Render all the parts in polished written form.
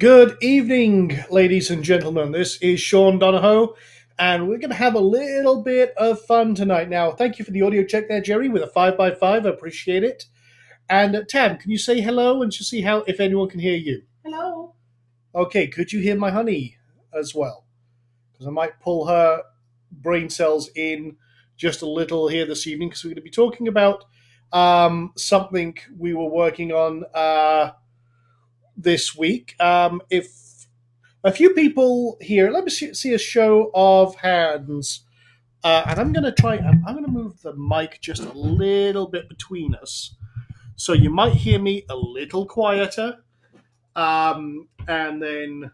Good evening, ladies and gentlemen. This is Sean Donahoe, and we're going to have a little bit of fun tonight. Now, thank you for the audio check there, Jerry, with a 5 by 5. I appreciate it. And Tam, can you say hello and just see how if anyone can hear you? Hello. Okay, could you hear my honey as well? Because I might pull her brain cells in just a little here this evening because we're going to be talking about something we were working on this week. If a few people here. Let me see a show of hands. And I'm going to try, I'm going to move the mic just a little bit between us. So you might hear me a little quieter. And then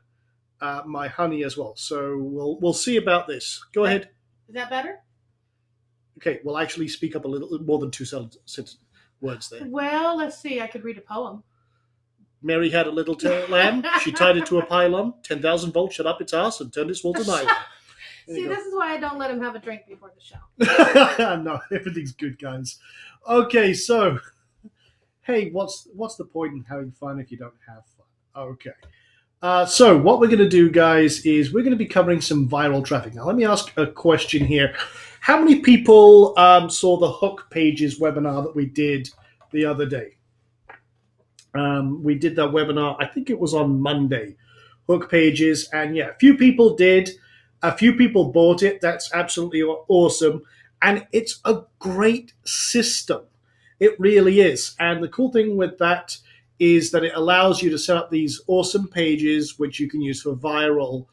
my honey as well. So we'll see about this. Go ahead. Is that better? Okay, we'll actually speak up a little more than two words there. Well, let's see. I could read a poem. Mary had a little lamb. She tied it to a pylon. 10,000 volts shut up its ass and turned its wool to nylon. See, this is why I don't let him have a drink before the show. No, everything's good, guys. Okay, so hey, what's the point in having fun if you don't have fun? Okay. So what we're going to do, guys, is we're going to be covering some viral traffic. Now, let me ask a question here. How many people saw the Hook Pages webinar that we did the other day? We did that webinar, I think it was on Monday, Hook Pages, and yeah, a few people did. A few people bought it. That's absolutely awesome. And it's a great system. It really is. And the cool thing with that is that it allows you to set up these awesome pages, which you can use for viral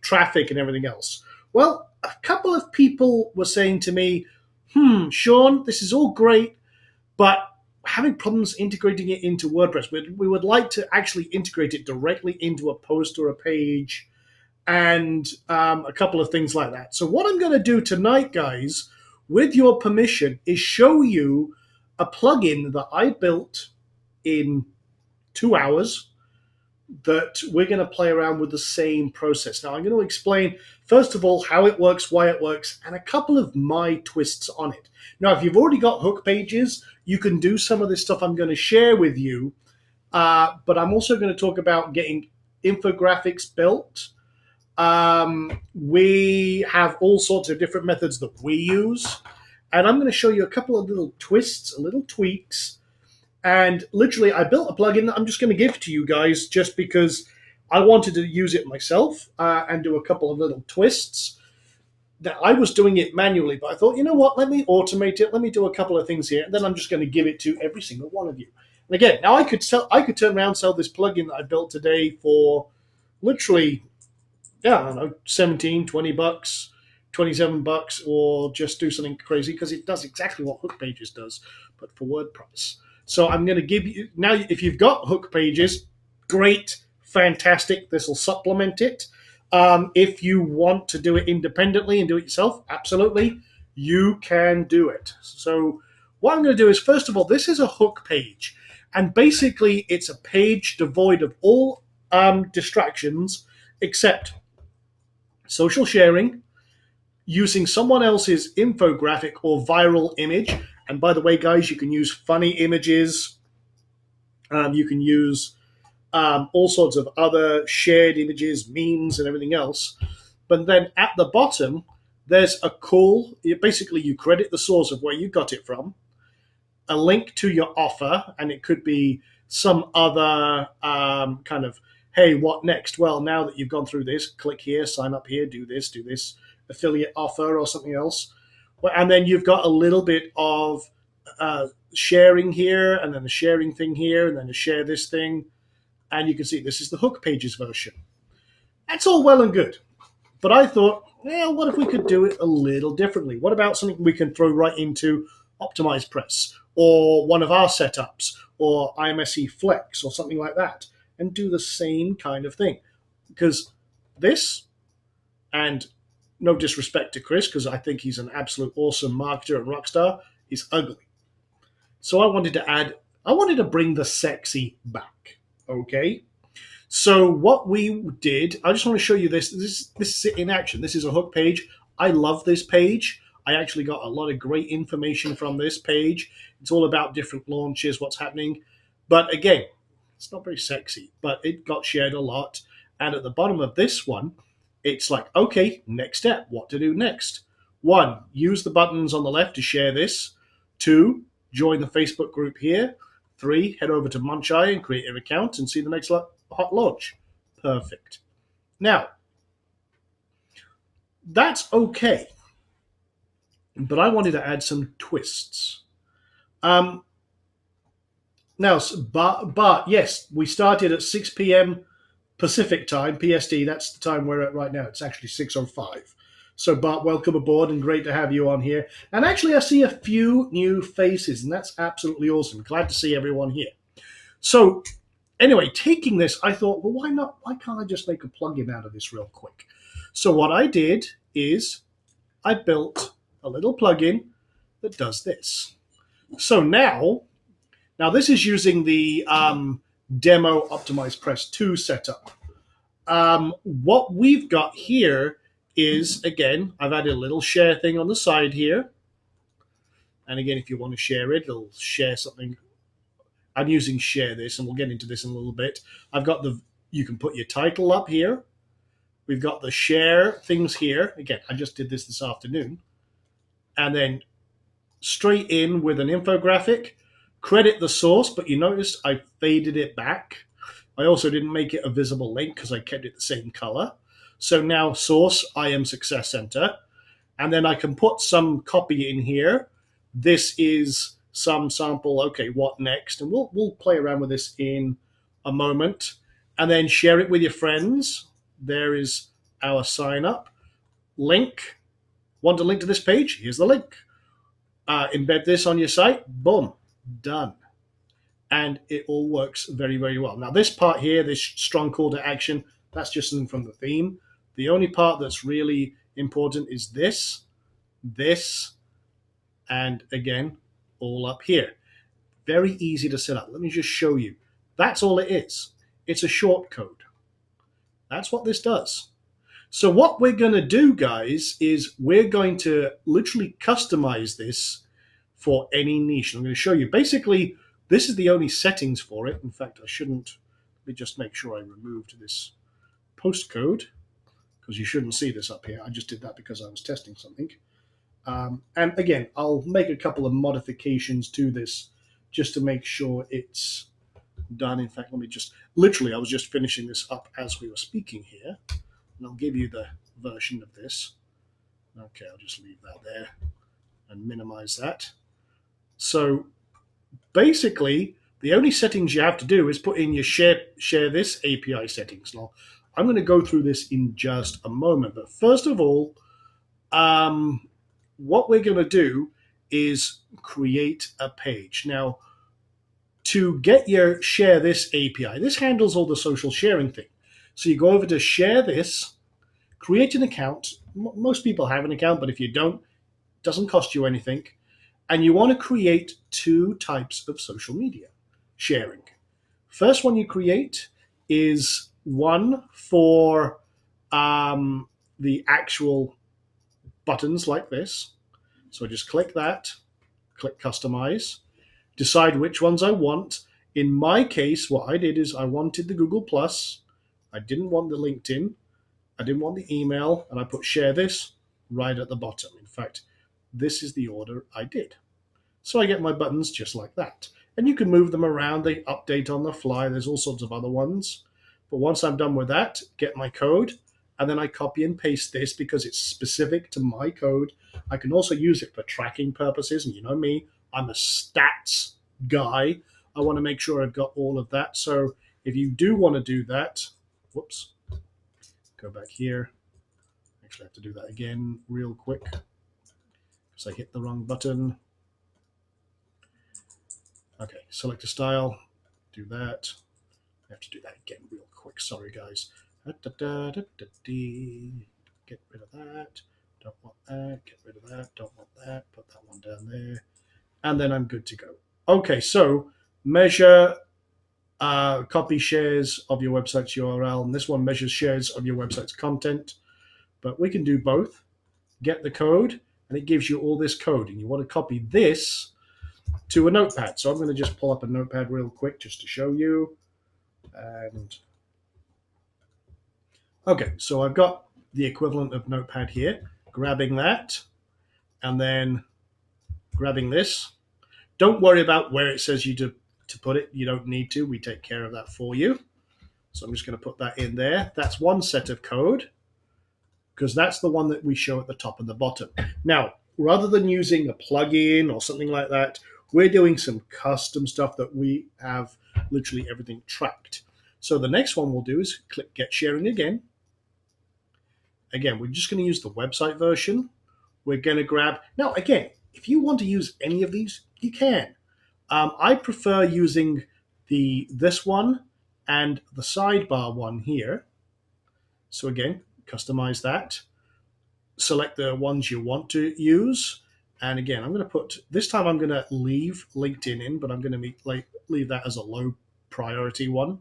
traffic and everything else. Well, a couple of people were saying to me, Sean, this is all great, but having problems integrating it into WordPress. We would like to actually integrate it directly into a post or a page and a couple of things like that. So what I'm going to do tonight, guys, with your permission, is show you a plugin that I built in 2 hours that we're going to play around with the same process. Now, I'm going to explain, first of all, how it works, why it works, and a couple of my twists on it. Now, if you've already got Hook Pages, you can do some of this stuff I'm going to share with you, but I'm also going to talk about getting infographics built. We have all sorts of different methods that we use, and I'm going to show you a couple of little twists, little tweaks. And literally, I built a plugin that I'm just going to give to you guys just because I wanted to use it myself and do a couple of little twists. Now, I was doing it manually, but I thought, you know what, let me automate it. Let me do a couple of things here, and then I'm just going to give it to every single one of you. And again, now I could turn around and sell this plugin that I built today for literally, I don't know, 17, 20 bucks, 27 bucks, or just do something crazy because it does exactly what Hook Pages does, but for WordPress. So I'm going to give you, now if you've got Hook Pages, great, fantastic, this will supplement it. If you want to do it independently and do it yourself, absolutely, you can do it. So what I'm going to do is, first of all, this is a hook page. And basically, it's a page devoid of all distractions except social sharing, using someone else's infographic or viral image. And by the way, guys, you can use funny images. You can use all sorts of other shared images, memes, and everything else. But then at the bottom, there's a call. Basically, you credit the source of where you got it from, a link to your offer, and it could be some other kind of, hey, what next? Well, now that you've gone through this, click here, sign up here, do this, affiliate offer or something else. And then you've got a little bit of sharing here, and then a sharing thing here, and then a share this thing. And you can see this is the Hook Pages version. That's all well and good. But I thought, well, what if we could do it a little differently? What about something we can throw right into OptimizePress or one of our setups or IMSE Flex or something like that and do the same kind of thing? Because this, and no disrespect to Chris, because I think he's an absolute awesome marketer and rock star, is ugly. So I wanted to bring the sexy back. Okay? So what we did, I just want to show you this. This is it in action. This is a Hook page. I love this page. I actually got a lot of great information from this page. It's all about different launches, what's happening. But again, It's not very sexy, but it got shared a lot. And at the bottom of this one, it's like, okay, next step, what to do next. 1, use the buttons on the left to share this. 2, join the Facebook group here. 3, head over to Muncheye and create your account and see the next hot launch. Perfect. Now, that's okay, but I wanted to add some twists. Now, but yes, we started at 6 p.m. Pacific time, PST. That's the time we're at right now. It's actually 6:05. So, Bart, welcome aboard and great to have you on here. And actually, I see a few new faces, and that's absolutely awesome. Glad to see everyone here. So, anyway, taking this, I thought, well, why not? Why can't I just make a plugin out of this real quick? So, what I did is I built a little plugin that does this. So now this is using the demo Optimize Press 2 setup. What we've got here is, again, I've added a little share thing on the side here. And again, if you want to share it, it'll share something. I'm using share this, and we'll get into this in a little bit. I've got you can put your title up here. We've got the share things here. Again, I just did this afternoon. And then straight in with an infographic. Credit the source, but you noticed I faded it back. I also didn't make it a visible link because I kept it the same color. So now source, IM Success Center. And then I can put some copy in here. This is some sample. Okay, what next? And we'll play around with this in a moment. And then share it with your friends. There is our sign up. Link. Want to link to this page? Here's the link. Embed this on your site. Boom. Done. And it all works very, very well. Now, this part here, this strong call to action, that's just something from the theme. The only part that's really important is this, and again, all up here. Very easy to set up. Let me just show you. That's all it is. It's a short code. That's what this does. So what we're going to do, guys, is we're going to literally customize this for any niche. I'm going to show you. Basically, this is the only settings for it. In fact, I shouldn't. Let me just make sure I removed this postcode because you shouldn't see this up here. I just did that because I was testing something. And again, I'll make a couple of modifications to this just to make sure it's done. In fact, let me just, literally, I was just finishing this up as we were speaking here. And I'll give you the version of this. Okay, I'll just leave that there and minimize that. So basically, the only settings you have to do is put in your share this API settings. Now, I'm going to go through this in just a moment. But first of all, what we're going to do is create a page. Now, to get your share this API, this handles all the social sharing thing. So you go over to share this, create an account. Most people have an account, but if you don't, it doesn't cost you anything. And you want to create 2 types of social media sharing. First one you create is one for the actual buttons like this. So I just click that, click customize, decide which ones I want. In my case, what I did is I wanted the Google+, I didn't want the LinkedIn, I didn't want the email, and I put share this right at the bottom. In fact, this is the order I did. So I get my buttons just like that. And you can move them around, they update on the fly, there's all sorts of other ones. But once I'm done with that, get my code, and then I copy and paste this because it's specific to my code. I can also use it for tracking purposes, and you know me, I'm a stats guy. I want to make sure I've got all of that. So if you do want to do that, whoops, go back here. Actually, I have to do that again real quick because I hit the wrong button. Okay, select a style, do that. I have to do that again real quick. Sorry, guys. Get rid of that. Don't want that. Get rid of that. Don't want that. Put that one down there. And then I'm good to go. Okay, so measure copy shares of your website's URL. And this one measures shares of your website's content. But we can do both. Get the code, and it gives you all this code. And you want to copy this to a notepad. So I'm going to just pull up a notepad real quick just to show you. And okay, so I've got the equivalent of Notepad here. Grabbing that and then grabbing this. Don't worry about where it says you to put it. You don't need to. We take care of that for you. So I'm just going to put that in there. That's one set of code because that's the one that we show at the top and the bottom. Now, rather than using a plugin or something like that, we're doing some custom stuff that we have literally everything tracked. So the next one we'll do is click Get Sharing again. Again, we're just going to use the website version. We're going to grab, now again, if you want to use any of these, you can. I prefer using this one and the sidebar one here. So again, customize that. Select the ones you want to use. And again, I'm going to put, this time I'm going to leave LinkedIn in, but I'm going to leave that as a low priority one.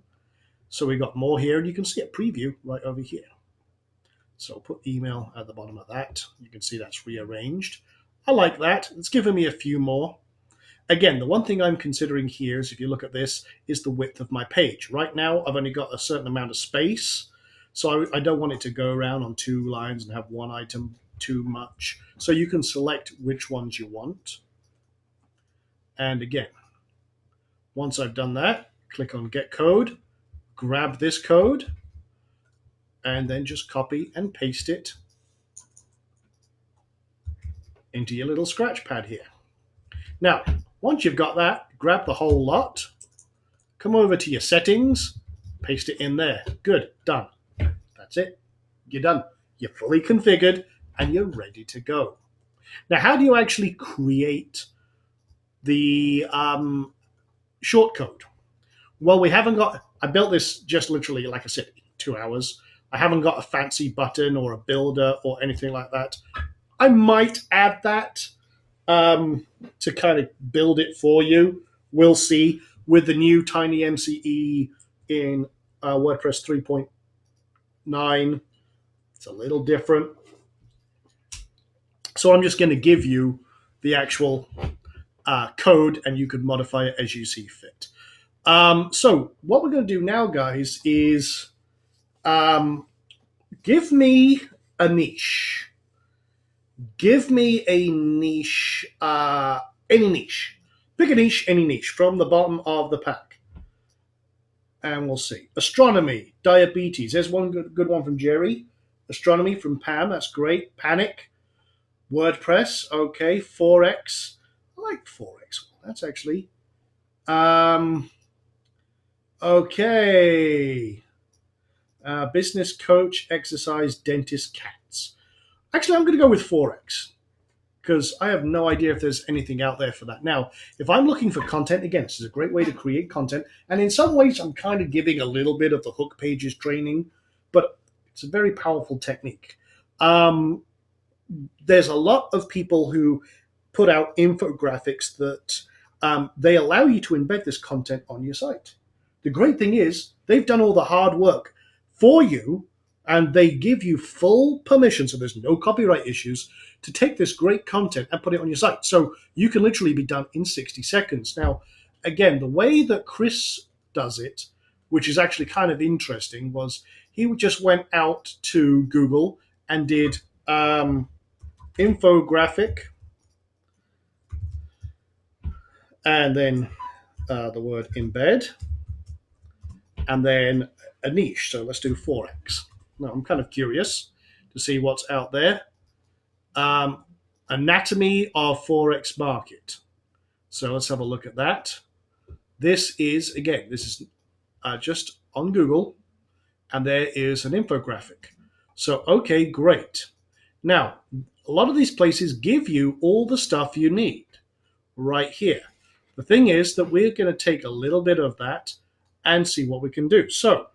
So we got more here, and you can see a preview right over here. So I'll put email at the bottom of that. You can see that's rearranged. I like that. It's given me a few more. Again, the one thing I'm considering here is, if you look at this, is the width of my page. Right now, I've only got a certain amount of space, so I don't want it to go around on 2 lines and have one item too much. So you can select which ones you want. And again, once I've done that, click on Get Code, grab this code, and then just copy and paste it into your little scratch pad here. Now, once you've got that, grab the whole lot, come over to your settings, paste it in there. Good, done. That's it. You're done. You're fully configured and you're ready to go. Now, how do you actually create the shortcode? Well, we haven't got, I built this just literally, like I said, 2 hours. I haven't got a fancy button or a builder or anything like that. I might add that to kind of build it for you. We'll see. With the new Tiny MCE in WordPress 3.9, it's a little different. So I'm just going to give you the actual code, and you could modify it as you see fit. So what we're going to do now, guys, is give me a niche. Give me a niche, any niche. Pick a niche, any niche, from the bottom of the pack. And we'll see. Astronomy, diabetes. There's one good one from Jerry. Astronomy from Pam, that's great. Panic. WordPress, okay. Forex. I like Forex. That's actually. Okay. Business coach, exercise, dentist, cats. Actually, I'm going to go with Forex because I have no idea if there's anything out there for that. Now, if I'm looking for content, again, this is a great way to create content. And in some ways, I'm kind of giving a little bit of the hook pages training, but it's a very powerful technique. There's a lot of people who put out infographics that they allow you to embed this content on your site. The great thing is they've done all the hard work for you, and they give you full permission, so there's no copyright issues, to take this great content and put it on your site. So you can literally be done in 60 seconds. Now, again, the way that Chris does it, which is actually kind of interesting, was he just went out to Google and did infographic, and then the word embed, and then a niche. So let's do Forex. Now, I'm kind of curious to see what's out there. Anatomy of Forex market. So let's have a look at that. This is just on Google, and there is an infographic. So, okay, great. Now, a lot of these places give you all the stuff you need right here. The thing is that we're going to take a little bit of that and see what we can do. So,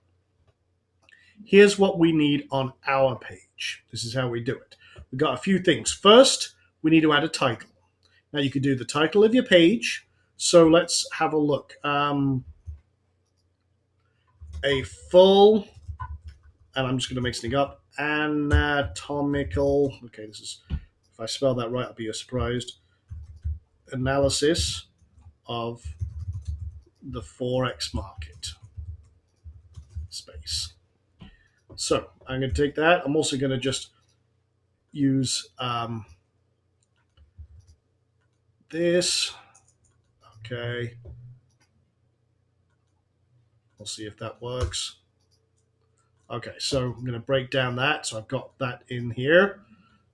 here's what we need on our page. This is how we do it. We've got a few things. First, we need to add a title. Now, you could do the title of your page. So let's have a look. A full, and I'm just going to make something up, anatomical, okay, this is, if I spell that right, I'll be surprised, analysis of the Forex market. space. So I'm going to take that. I'm also going to just use this. Okay. We'll see if that works. Okay, so I'm going to break down that. So I've got that in here.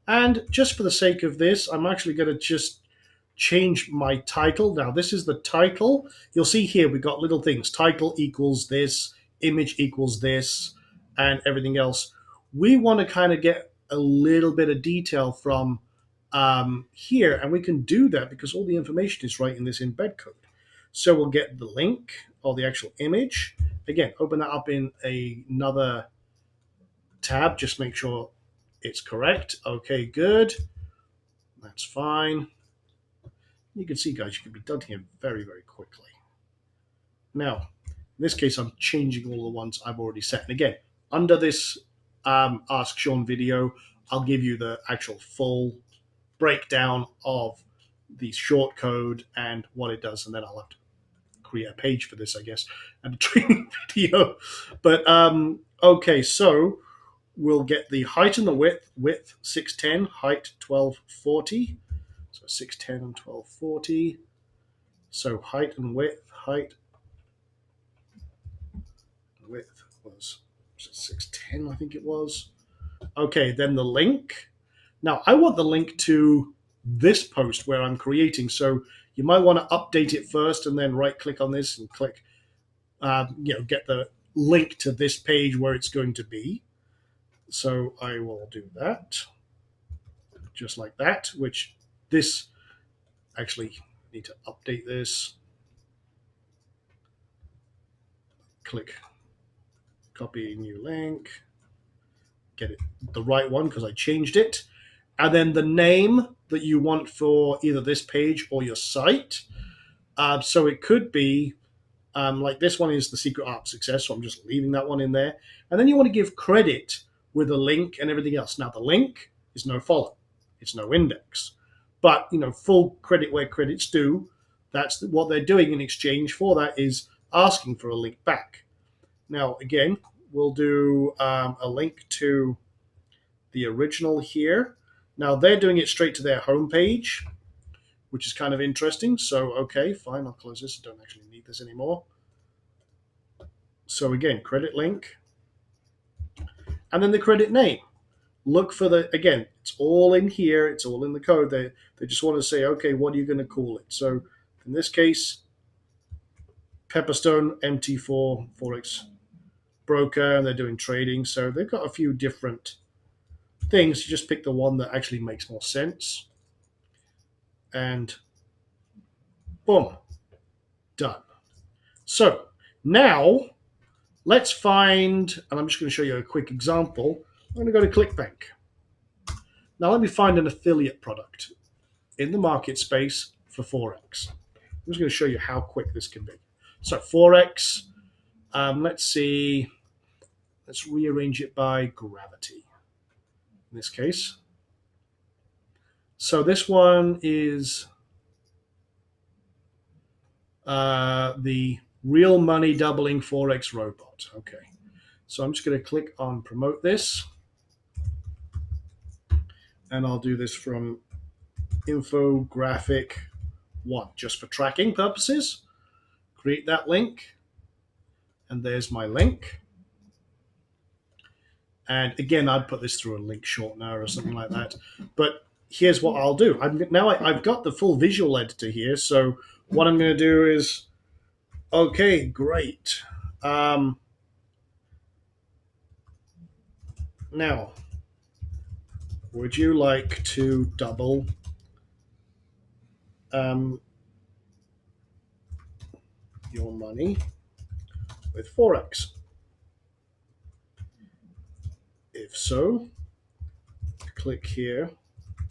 And just for the sake of this, I'm actually going to just change my title. Now, this is the title. You'll see here we've got little things. Title equals this, image equals this, and everything else. We want to kind of get a little bit of detail from here, and we can do that because all the information is right in this embed code. So we'll get the link or the actual image. Again, open that up in another tab. Just make sure it's correct. Okay, good. That's fine. You can see, guys, you can be done here very, very quickly. Now, in this case, I'm changing all the ones I've already set. And again, under this Ask Sean video, I'll give you the actual full breakdown of the short code and what it does. And then I'll have to create a page for this, I guess, and a training video. But okay, so we'll get the height and the width 610, height 1240. So 610 and 1240. So height and width was 610, I think it was. Okay, then the link. Now I want the link to this post where I'm creating. So you might want to update it first and then right click on this and click, get the link to this page where it's going to be. So I will do that just like that, which this actually need to update this. Click copy new link, get it the right one because I changed it. And then the name that you want for either this page or your site. So it could be like this one is the Secret Art Success, so I'm just leaving that one in there. And then you want to give credit with a link and everything else. Now the link is no follow, it's no index, but full credit where credit's due. That's what they're doing in exchange for that is asking for a link back. Now again, we'll do a link to the original here. Now they're doing it straight to their homepage, which is kind of interesting. So okay, fine, I'll close this. I don't actually need this anymore. So again, credit link, and then the credit name. Look for again, it's all in here, it's all in the code. They just want to say, okay, what are you going to call it? So in this case, Pepperstone MT4 Forex broker, and they're doing trading. So they've got a few different things. You just pick the one that actually makes more sense. And boom, done. So now let's find, and I'm just going to show you a quick example. I'm going to go to ClickBank. Now let me find an affiliate product in the market space for Forex. I'm just going to show you how quick this can be. So Forex, let's see, let's rearrange it by gravity in this case. So this one is the Real Money Doubling Forex Robot. Okay, so I'm just going to click on promote this, and I'll do this from infographic 1 just for tracking purposes. Create that link, and there's my link. And again, I'd put this through a link shortener or something like that. But here's what I'll do. I've got the full visual editor here. So what I'm going to do is, okay, great. Now, would you like to double your money with Forex? If so, click here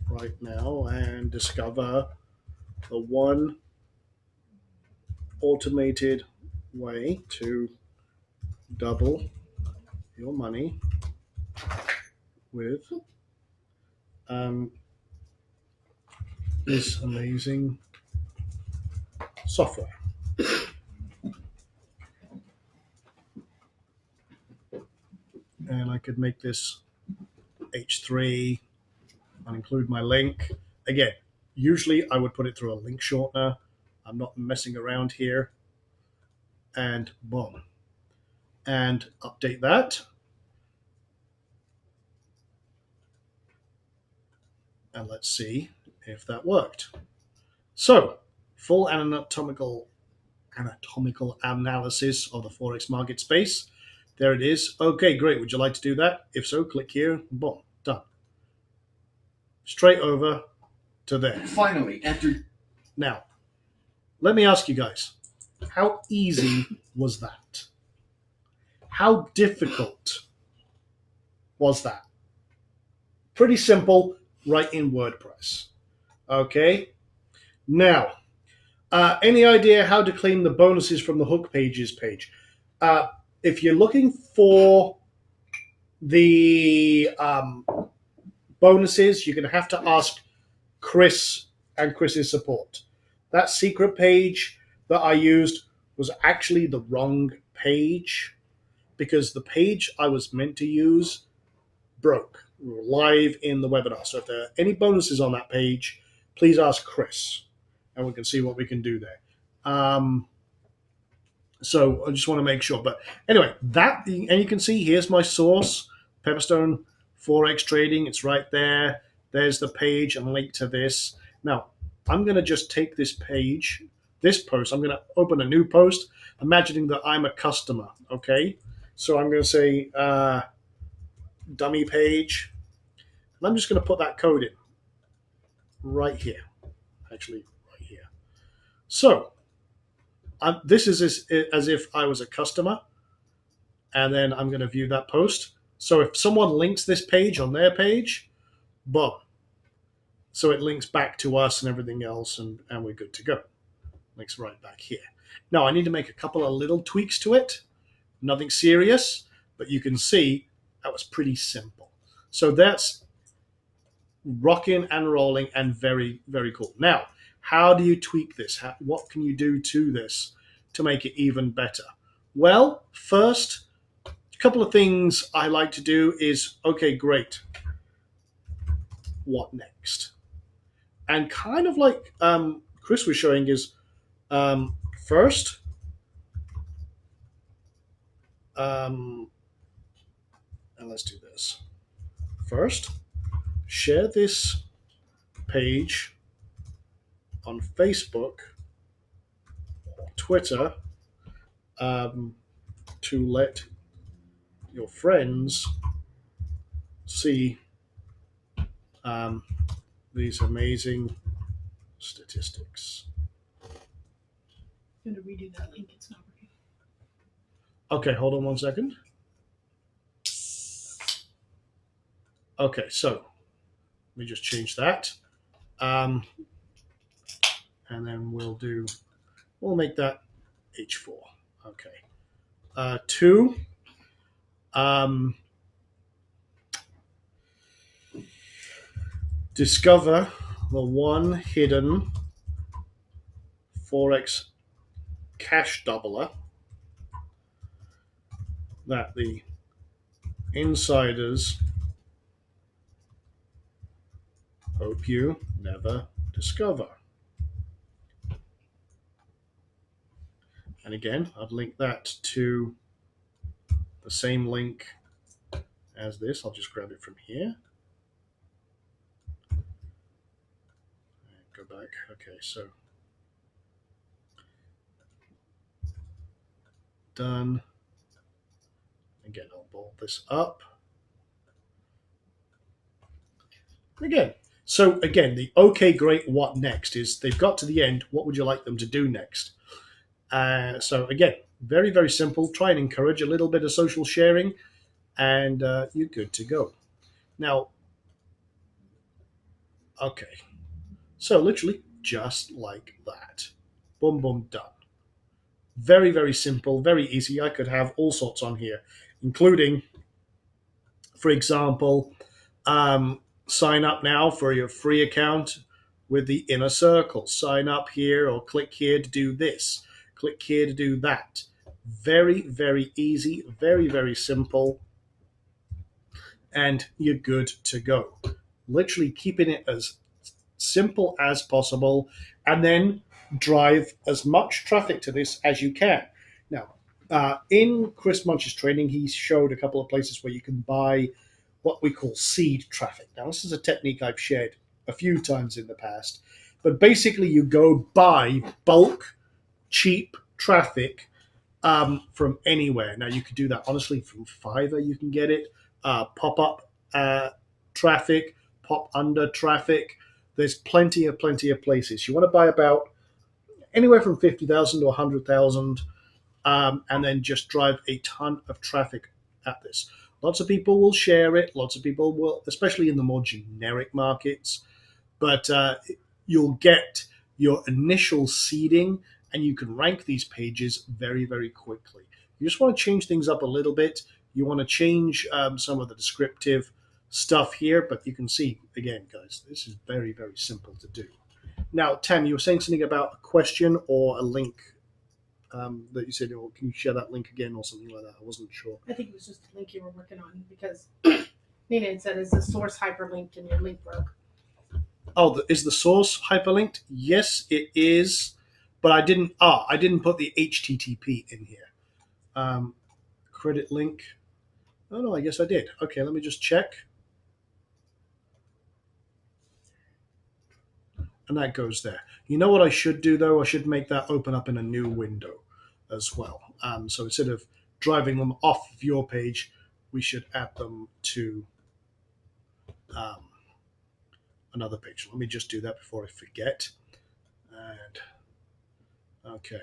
right now and discover the one automated way to double your money with this amazing software. And I could make this H3 and include my link. Again, usually I would put it through a link shortener. I'm not messing around here. And boom. And update that. And let's see if that worked. So, full anatomical analysis of the Forex market space. There it is. Okay, great. Would you like to do that? If so, click here. Boom. Done. Straight over to there. Finally, after Now, let me ask you guys, how easy was that? How difficult was that? Pretty simple, right in WordPress. Okay. Now, any idea how to claim the bonuses from the hook pages page? If you're looking for the bonuses, you're going to have to ask Chris and Chris's support. That secret page that I used was actually the wrong page because the page I was meant to use broke live in the webinar. So if there are any bonuses on that page, please ask Chris and we can see what we can do there. So I just want to make sure. But anyway, and you can see here's my source, Pepperstone Forex Trading. It's right there. There's the page and link to this. Now, I'm going to just take this page, this post. I'm going to open a new post, imagining that I'm a customer. Okay. So I'm going to say dummy page. And I'm just going to put that code in right here. Actually, right here. So this is as if I was a customer. And then I'm going to view that post. So if someone links this page on their page, boom. So it links back to us and everything else, and we're good to go. Links right back here. Now, I need to make a couple of little tweaks to it. Nothing serious, but you can see that was pretty simple. So that's rocking and rolling and very, very cool. Now, how do you tweak this? What can you do to this to make it even better? Well, first, a couple of things I like to do is, okay, great. What next? And kind of like Chris was showing is first, and let's do this. First, share this page on Facebook or Twitter to let your friends see these amazing statistics. I'm going to redo that link. It's not working. Okay, hold on one second. Okay, so let me just change that. And then we'll make that H4. Okay. 2. Discover the one hidden Forex cash doubler that the insiders hope you never discover. And again, I'd link that to the same link as this. I'll just grab it from here. Go back. Okay, so done. Again, I'll bold this up. Again. So again, the okay, great, what next is they've got to the end. What would you like them to do next? So again, very, very simple. Try and encourage a little bit of social sharing and you're good to go. Now, okay. So literally just like that. Boom, boom, done. Very, very simple, very easy. I could have all sorts on here, including, for example, sign up now for your free account with the inner circle. Sign up here or click here to do this. Click here to do that. Very, very easy, very, very simple. and you're good to go. Literally keeping it as simple as possible, and then drive as much traffic to this as you can. Now, in Chris Munch's training, he showed a couple of places where you can buy what we call seed traffic. Now, this is a technique I've shared a few times in the past, but basically, you go buy bulk, cheap traffic from anywhere. Now, you could do that honestly from Fiverr. You can get it pop up traffic, pop under traffic. There's plenty of places. You want to buy about anywhere from 50,000 to 100,000, and then just drive a ton of traffic at this. Lots of people will share it. Lots of people will, especially in the more generic markets. But you'll get your initial seeding, and you can rank these pages very, very quickly. You just want to change things up a little bit. You want to change some of the descriptive stuff here, but you can see, again, guys, this is very, very simple to do. Now, Tam, you were saying something about a question or a link that you said, oh, can you share that link again or something like that? I wasn't sure. I think it was just a link you were working on because Nina had said, is the source hyperlinked and your link broke? Oh, is the source hyperlinked? Yes, it is, but I didn't put the HTTP in here. Credit link. Oh, no, I guess I did. Okay, let me just check. And that goes there. You know what I should do, though? I should make that open up in a new window as well. So instead of driving them off of your page, we should add them to another page. Let me just do that before I forget. And okay.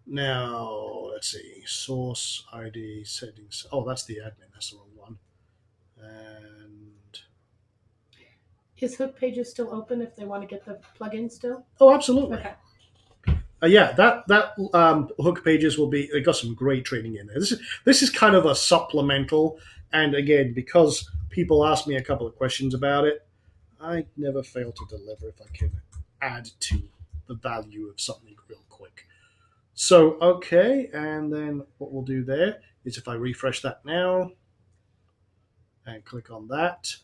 Now, let's see. Source ID settings. Oh, that's the admin. That's the wrong one. And Is Hook Pages still open if they want to get the plugin still? oh, absolutely. Okay. Yeah, that Hook Pages will be. They got some great training in there. This is kind of a supplemental, and again, because people ask me a couple of questions about it, I never fail to deliver if I can add to the value of something real quick. So okay, and then what we'll do there is if I refresh that now and click on that,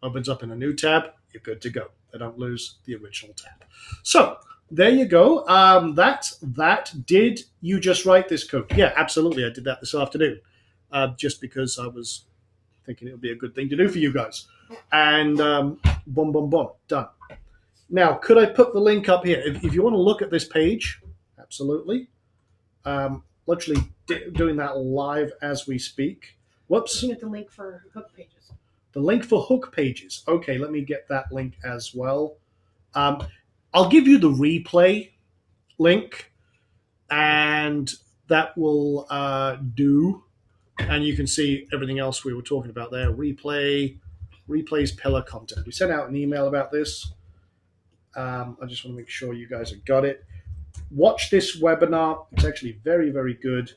opens up in a new tab. You're good to go. They don't lose the original tab. So there you go. That. Did you just write this code? Yeah, absolutely. I did that this afternoon, just because I was thinking it would be a good thing to do for you guys. And boom, boom, boom, done. Now, could I put the link up here? If you want to look at this page, absolutely. Literally doing that live as we speak. Whoops. Looking at the link for Hook Pages. The link for Hook Pages. Okay, let me get that link as well. I'll give you the replay link, and that will do. And you can see everything else we were talking about there. Replay's pillar content. We sent out an email about this. I just want to make sure you guys have got it. Watch this webinar. It's actually very, very good.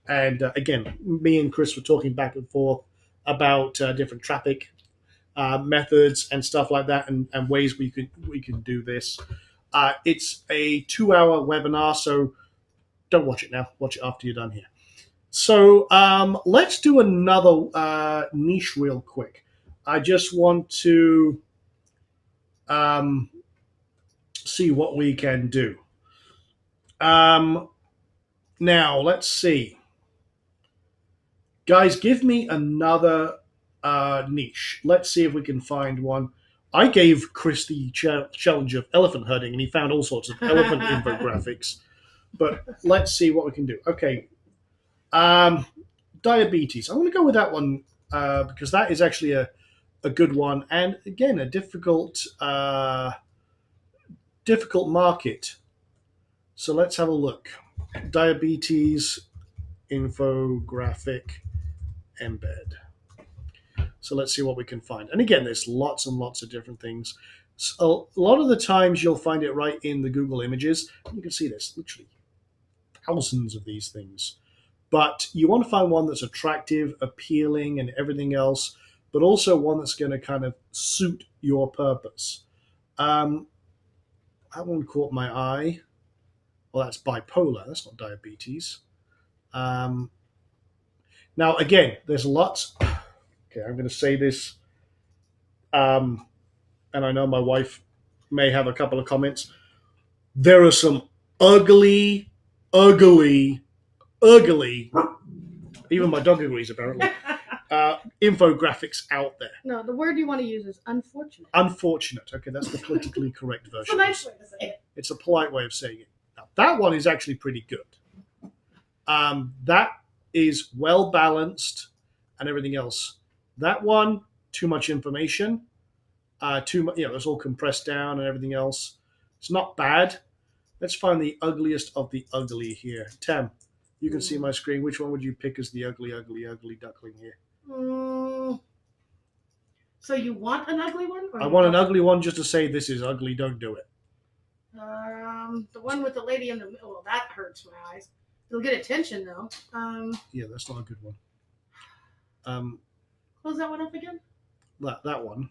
And again, me and Chris were talking back and forth about different traffic methods and stuff like that, and ways we can do this. It's a 2-hour webinar, so don't watch it now. Watch it after you're done here. So let's do another niche real quick. I just want to see what we can do. Now, let's see. Guys, give me another niche. Let's see if we can find one. I gave Chris the challenge of elephant herding, and he found all sorts of elephant infographics. But let's see what we can do. Okay. Diabetes. I'm going to go with that one because that is actually a good one. And again, a difficult market. So let's have a look. Diabetes infographic embed. So let's see what we can find. And again, there's lots and lots of different things. So a lot of the times you'll find it right in the Google Images. You can see there's literally thousands of these things. But you want to find one that's attractive, appealing, and everything else, but also one that's going to kind of suit your purpose. That one caught my eye. Well, that's bipolar. That's not diabetes. Now, again, there's lots Okay, I'm going to say this, and I know my wife may have a couple of comments. There are some ugly, ugly, ugly, even my dog agrees apparently, infographics out there. No, the word you want to use is unfortunate. Unfortunate. Okay, that's the politically correct It's a version. nice way to say it. It's a polite way of saying it. Now, that one is actually pretty good. That is well balanced and everything else. That one, too much information. Too much, it's all compressed down and everything else. It's not bad. Let's find the ugliest of the ugly here. Tam, you can see my screen. Which one would you pick as the ugly, ugly, ugly duckling here? So you want an ugly one? I want an ugly one just to say this is ugly, don't do it. The one with the lady in the middle. Well, that hurts my eyes. It'll get attention though. Yeah, that's not a good one. Close that one up again. That one.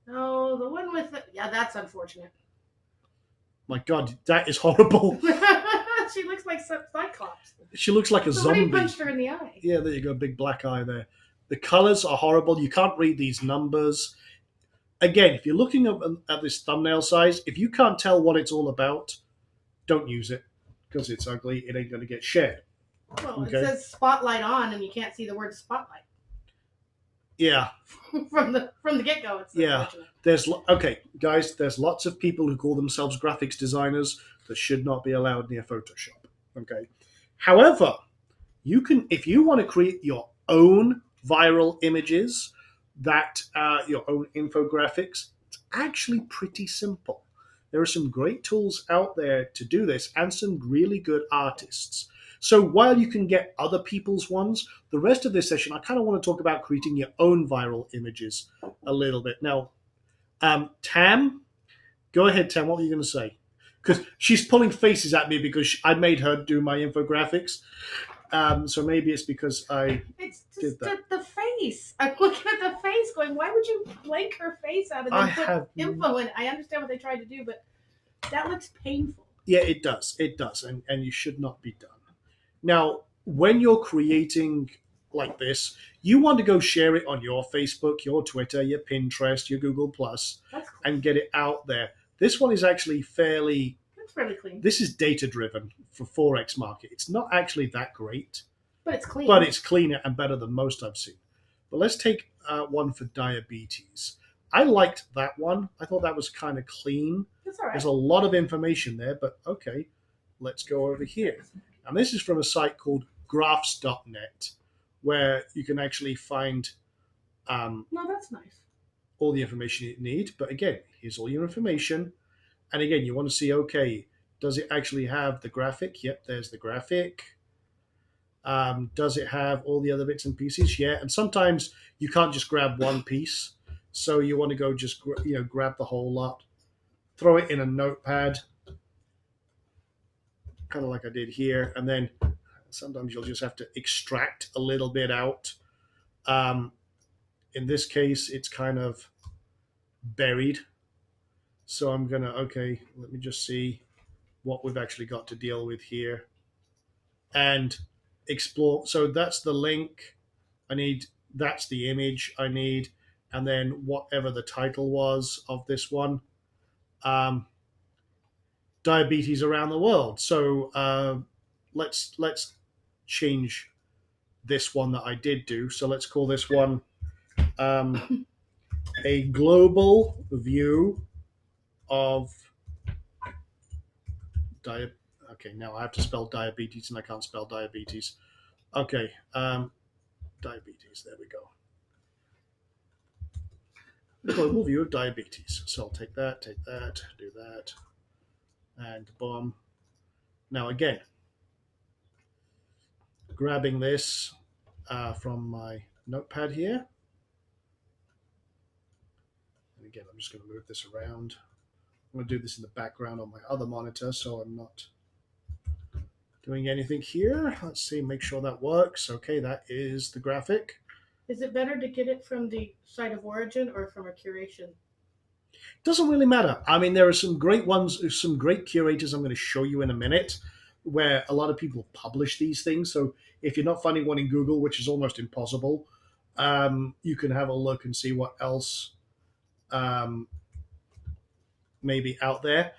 No, the one with yeah, that's unfortunate. My God, that is horrible. She looks like Cyclops. She looks like a Somebody zombie. punched her in the eye. Yeah, there you go, big black eye there. The colors are horrible. You can't read these numbers. Again, if you're looking at this thumbnail size, if you can't tell what it's all about, don't use it because it's ugly. It ain't going to get shared. Well, Okay. It says spotlight on, and you can't see the word spotlight Yeah, from the get go. It's Yeah. unfortunate. Okay, guys. There's lots of people who call themselves graphics designers that should not be allowed near Photoshop. Okay. However, you can, if you want to create your own viral images, your own infographics, it's actually pretty simple. There are some great tools out there to do this, and some really good artists. So while you can get other people's ones, the rest of this session, I kind of want to talk about creating your own viral images a little bit. Now, Tam, go ahead, Tam. What were you going to say? Because she's pulling faces at me because I made her do my infographics. So maybe it's because It's just the face. I'm looking at the face going, why would you blank her face out and then put info in? I understand what they tried to do, but that looks painful. Yeah, it does. It does. And you should not be done. Now, when you're creating like this, you want to go share it on your Facebook, your Twitter, your Pinterest, your Google Plus, That's cool. and get it out there. This one is actually fairly. That's really clean. This is data driven for Forex market. It's not actually that great, But it's clean. but it's cleaner and better than most I've seen. But let's take one for diabetes. I liked that one. I thought that was kind of clean. That's all right. There's a lot of information there, but okay, let's go over here. And this is from a site called graphs.net, where you can actually find No, that's nice. all the information you need. But again, here's all your information. And again, you want to see, okay, does it actually have the graphic? Yep, there's the graphic. Does it have all the other bits and pieces? Yeah. And sometimes you can't just grab one piece. So you want to go just grab the whole lot, throw it in a notepad, kind of like I did here. And then sometimes you'll just have to extract a little bit out. In this case, it's kind of buried. So I'm going to, okay, let me just see what we've actually got to deal with here. And explore. So that's the link I need. That's the image I need. And then whatever the title was of this one, diabetes around the world. So let's change this one that I did do. So let's call this one a global view of diabetes. Okay, now I have to spell diabetes and I can't spell diabetes. Okay, diabetes, there we go. Global view of diabetes. So I'll take that, do that, and boom. Now again, grabbing this from my notepad here. And again, I'm just going to move this around. I'm going to do this in the background on my other monitor so I'm not doing anything here. Let's see, make sure that works. Okay, that is the graphic. Is it better to get it from the site of origin or from a curation? Doesn't really matter. I mean, there are some great ones, some great curators I'm going to show you in a minute, where a lot of people publish these things. So if you're not finding one in Google, which is almost impossible, you can have a look and see what else maybe out there.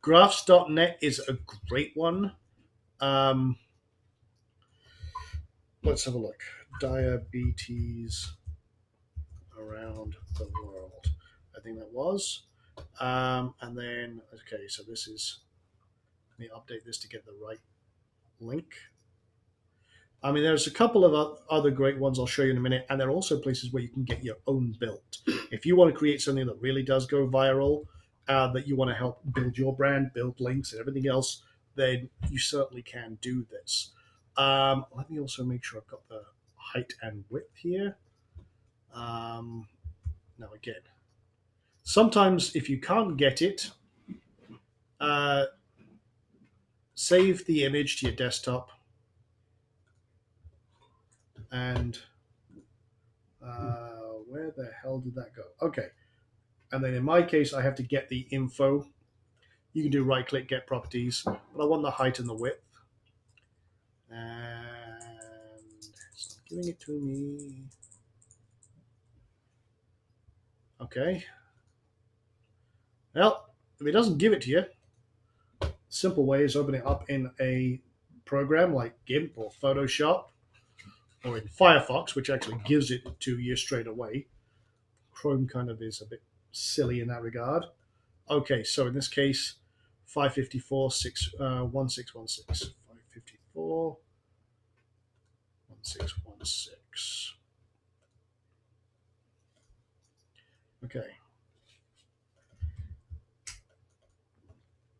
Graphs.net is a great one. Let's have a look. Diabetes around the world. I think that was. And then, okay, so this is, let me update this to get the right link. I mean, there's a couple of other great ones I'll show you in a minute, and there are also places where you can get your own built. If you want to create something that really does go viral, that you want to help build your brand, build links, and everything else, then you certainly can do this. Let me also make sure I've got the height and width here. Now, again, sometimes if you can't get it, save the image to your desktop. And where the hell did that go? Okay. And then in my case, I have to get the info. You can do right click, get properties, but I want the height and the width. And it's not giving it to me. Okay. Well, if it doesn't give it to you, simple way is open it up in a program like GIMP or Photoshop, or in Firefox, which actually gives it to you straight away. Chrome kind of is a bit silly in that regard. Okay, so in this case, 554 1616. 554 1616. Okay.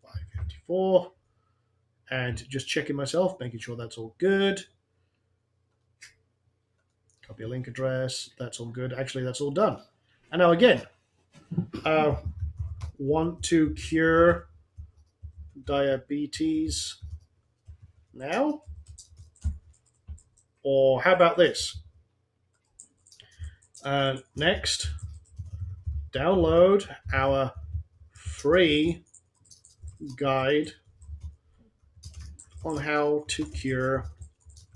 554. And just checking myself, making sure that's all good. Copy a link address. That's all good. Actually, that's all done. And now again, want to cure diabetes now? Or how about this? Next, download our free guide on how to cure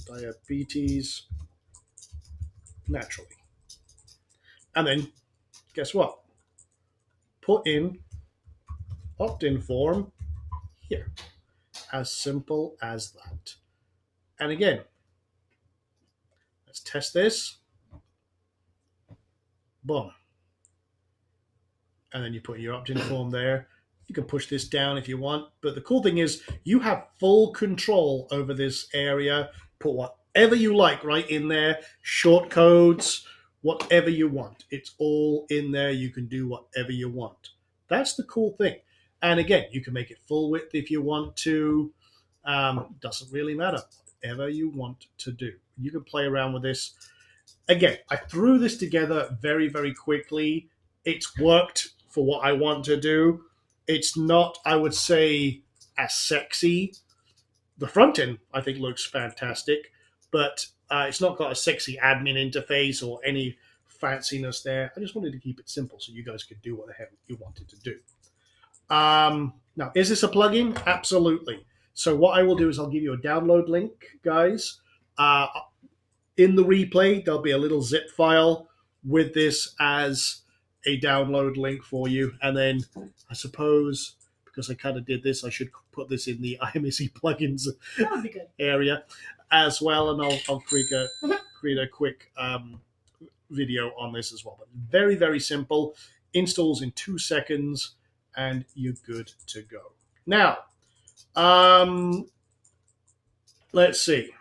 diabetes naturally. And then, guess what? Put in opt-in form here. As simple as that. And again, let's test this. Boom. And then you put your opt-in form there. You can push this down if you want. But the cool thing is you have full control over this area. Put whatever you like right in there. Short codes, whatever you want. It's all in there. You can do whatever you want. That's the cool thing. And again, you can make it full width if you want to. Doesn't really matter. Whatever you want to do. You can play around with this. Again, I threw this together very, very quickly. It's worked for what I want to do. It's not, I would say, as sexy. The front end, I think, looks fantastic, but it's not got a sexy admin interface or any fanciness there. I just wanted to keep it simple so you guys could do what the hell you wanted to do. Now, is this a plugin? Absolutely. So what I will do is I'll give you a download link, guys. In the replay, there'll be a little zip file with this as a download link for you. And then I suppose, because I kind of did this, I should put this in the IMSE plugins area as well. And I'll create a quick video on this as well. But very, very simple. Installs in 2 seconds and you're good to go. Now, let's see.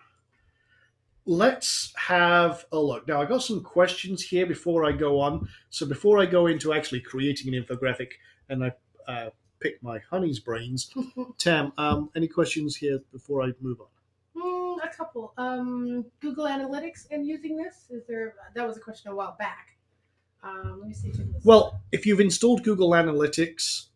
Let's have a look. Now, I got some questions here before I go on. So before I go into actually creating an infographic and I pick my honey's brains, Tam, any questions here before I move on? A couple. Google Analytics and using this? That was a question a while back. Let me see. Well, if you've installed Google Analytics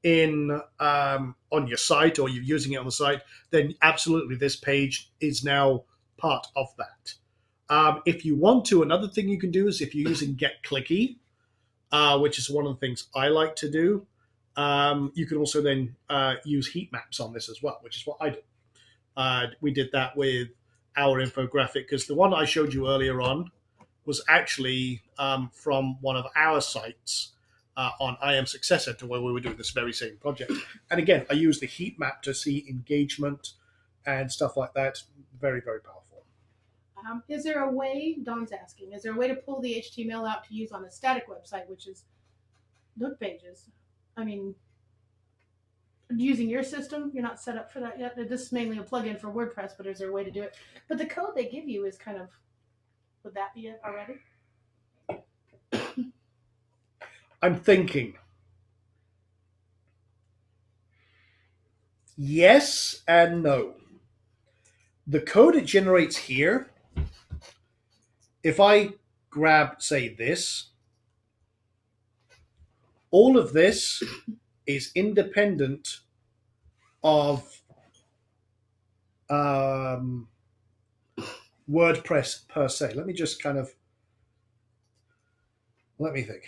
in on your site or you're using it on the site, then absolutely this page is now part of that. If you want to, another thing you can do is if you're using Get Clicky, which is one of the things I like to do, you can also then use heat maps on this as well, which is what I do. We did that with our infographic because the one I showed you earlier on was actually from one of our sites on IM Success Center, where we were doing this very same project. And again, I used the heat map to see engagement and stuff like that. Very, very powerful. Is there a way, Don's asking, is there a way to pull the HTML out to use on a static website, which is Nook pages? I mean, using your system, you're not set up for that yet. This is mainly a plugin for WordPress, but is there a way to do it? But the code they give you is kind of, would that be it already? I'm thinking. Yes and no. The code it generates here, if I grab, say, this, all of this is independent of WordPress per se. Let me just let me think.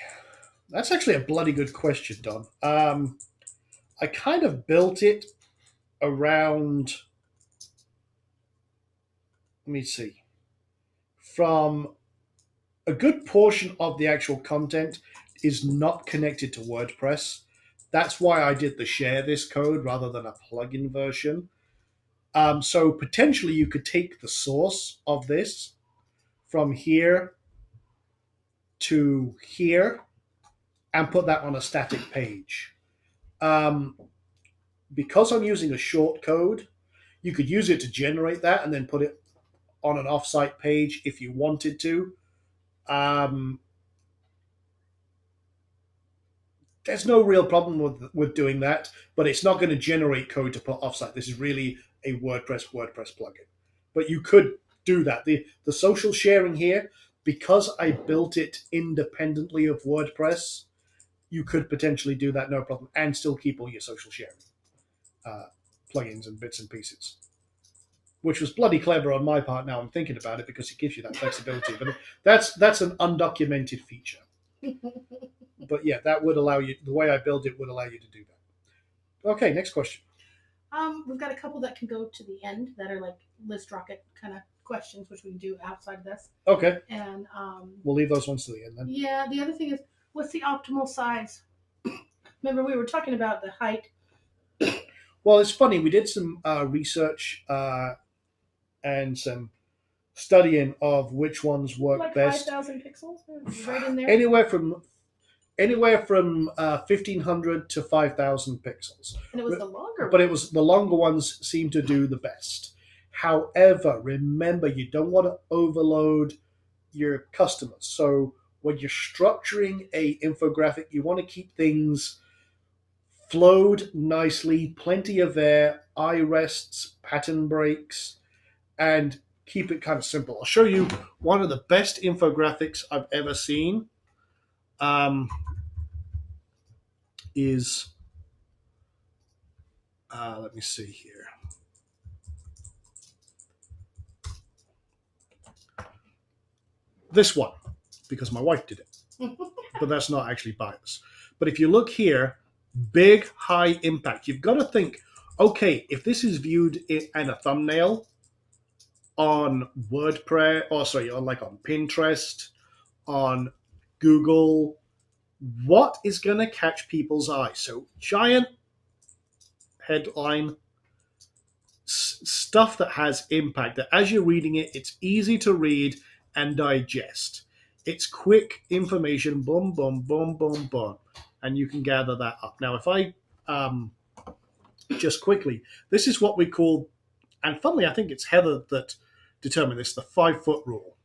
That's actually a bloody good question, Don. I kind of built it around, let me see, from a good portion of the actual content is not connected to WordPress. That's why I did the share this code rather than a plugin version. So potentially you could take the source of this from here to here and put that on a static page. Because I'm using a short code, you could use it to generate that and then put it on an offsite page if you wanted to. There's no real problem with doing that, but it's not going to generate code to put offsite. This is really a WordPress plugin. But you could do that. The social sharing here, because I built it independently of WordPress, you could potentially do that no problem and still keep all your social sharing plugins and bits and pieces, which was bloody clever on my part. Now I'm thinking about it because it gives you that flexibility. But that's an undocumented feature. But yeah, that would allow you. The way I build it would allow you to do that. Okay, next question. We've got a couple that can go to the end that are like list rocket kind of questions, which we can do outside of this. Okay. And we'll leave those ones to the end then. Yeah. The other thing is, what's the optimal size? Remember, we were talking about the height. Well, it's funny. We did some research and some studying of which ones work like best. 5,000 pixels, right in there. Anywhere from 1,500 to 5,000 pixels. And it was the longer. But it was the longer ones seem to do the best. However, remember, you don't want to overload your customers. So when you're structuring a infographic, you want to keep things flowed nicely, plenty of air, eye rests, pattern breaks, and keep it kind of simple. I'll show you one of the best infographics I've ever seen. Let me see here. This one, because my wife did it, but that's not actually biased. But if you look here, big, high impact. You've got to think, okay, if this is viewed in a thumbnail on WordPress, on Pinterest, on Google, what is going to catch people's eye? So giant headline, stuff that has impact, that as you're reading it, it's easy to read and digest. It's quick information, boom, boom, boom, boom, boom, and you can gather that up. Now, if I just quickly, this is what we call, and funnily, I think it's Heather that determined this, the 5-foot rule.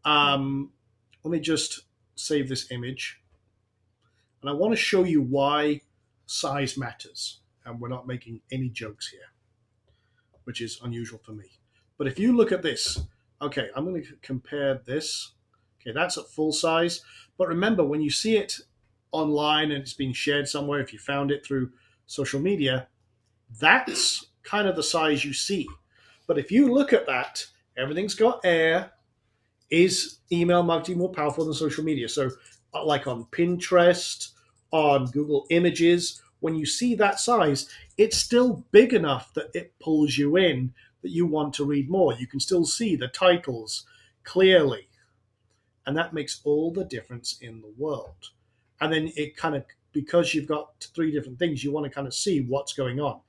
Let me just save this image. And I want to show you why size matters. And we're not making any jokes here, which is unusual for me. But if you look at this, okay, I'm going to compare this. Okay, that's at full size. But remember, when you see it online and it's being shared somewhere, if you found it through social media, that's kind of the size you see. But if you look at that, everything's got air. Is email marketing more powerful than social media? So like on Pinterest, on Google Images, when you see that size, it's still big enough that it pulls you in, that you want to read more. You can still see the titles clearly. And that makes all the difference in the world. And then it kind of, because you've got three different things, you want to kind of see what's going on.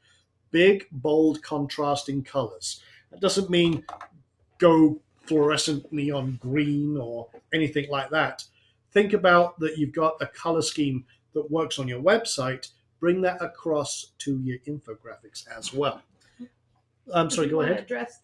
Big, bold, contrasting colors. That doesn't mean go fluorescent neon green or anything like that. Think about that you've got a color scheme that works on your website. Bring that across to your infographics as well. I'm sorry, If you go want to ahead. address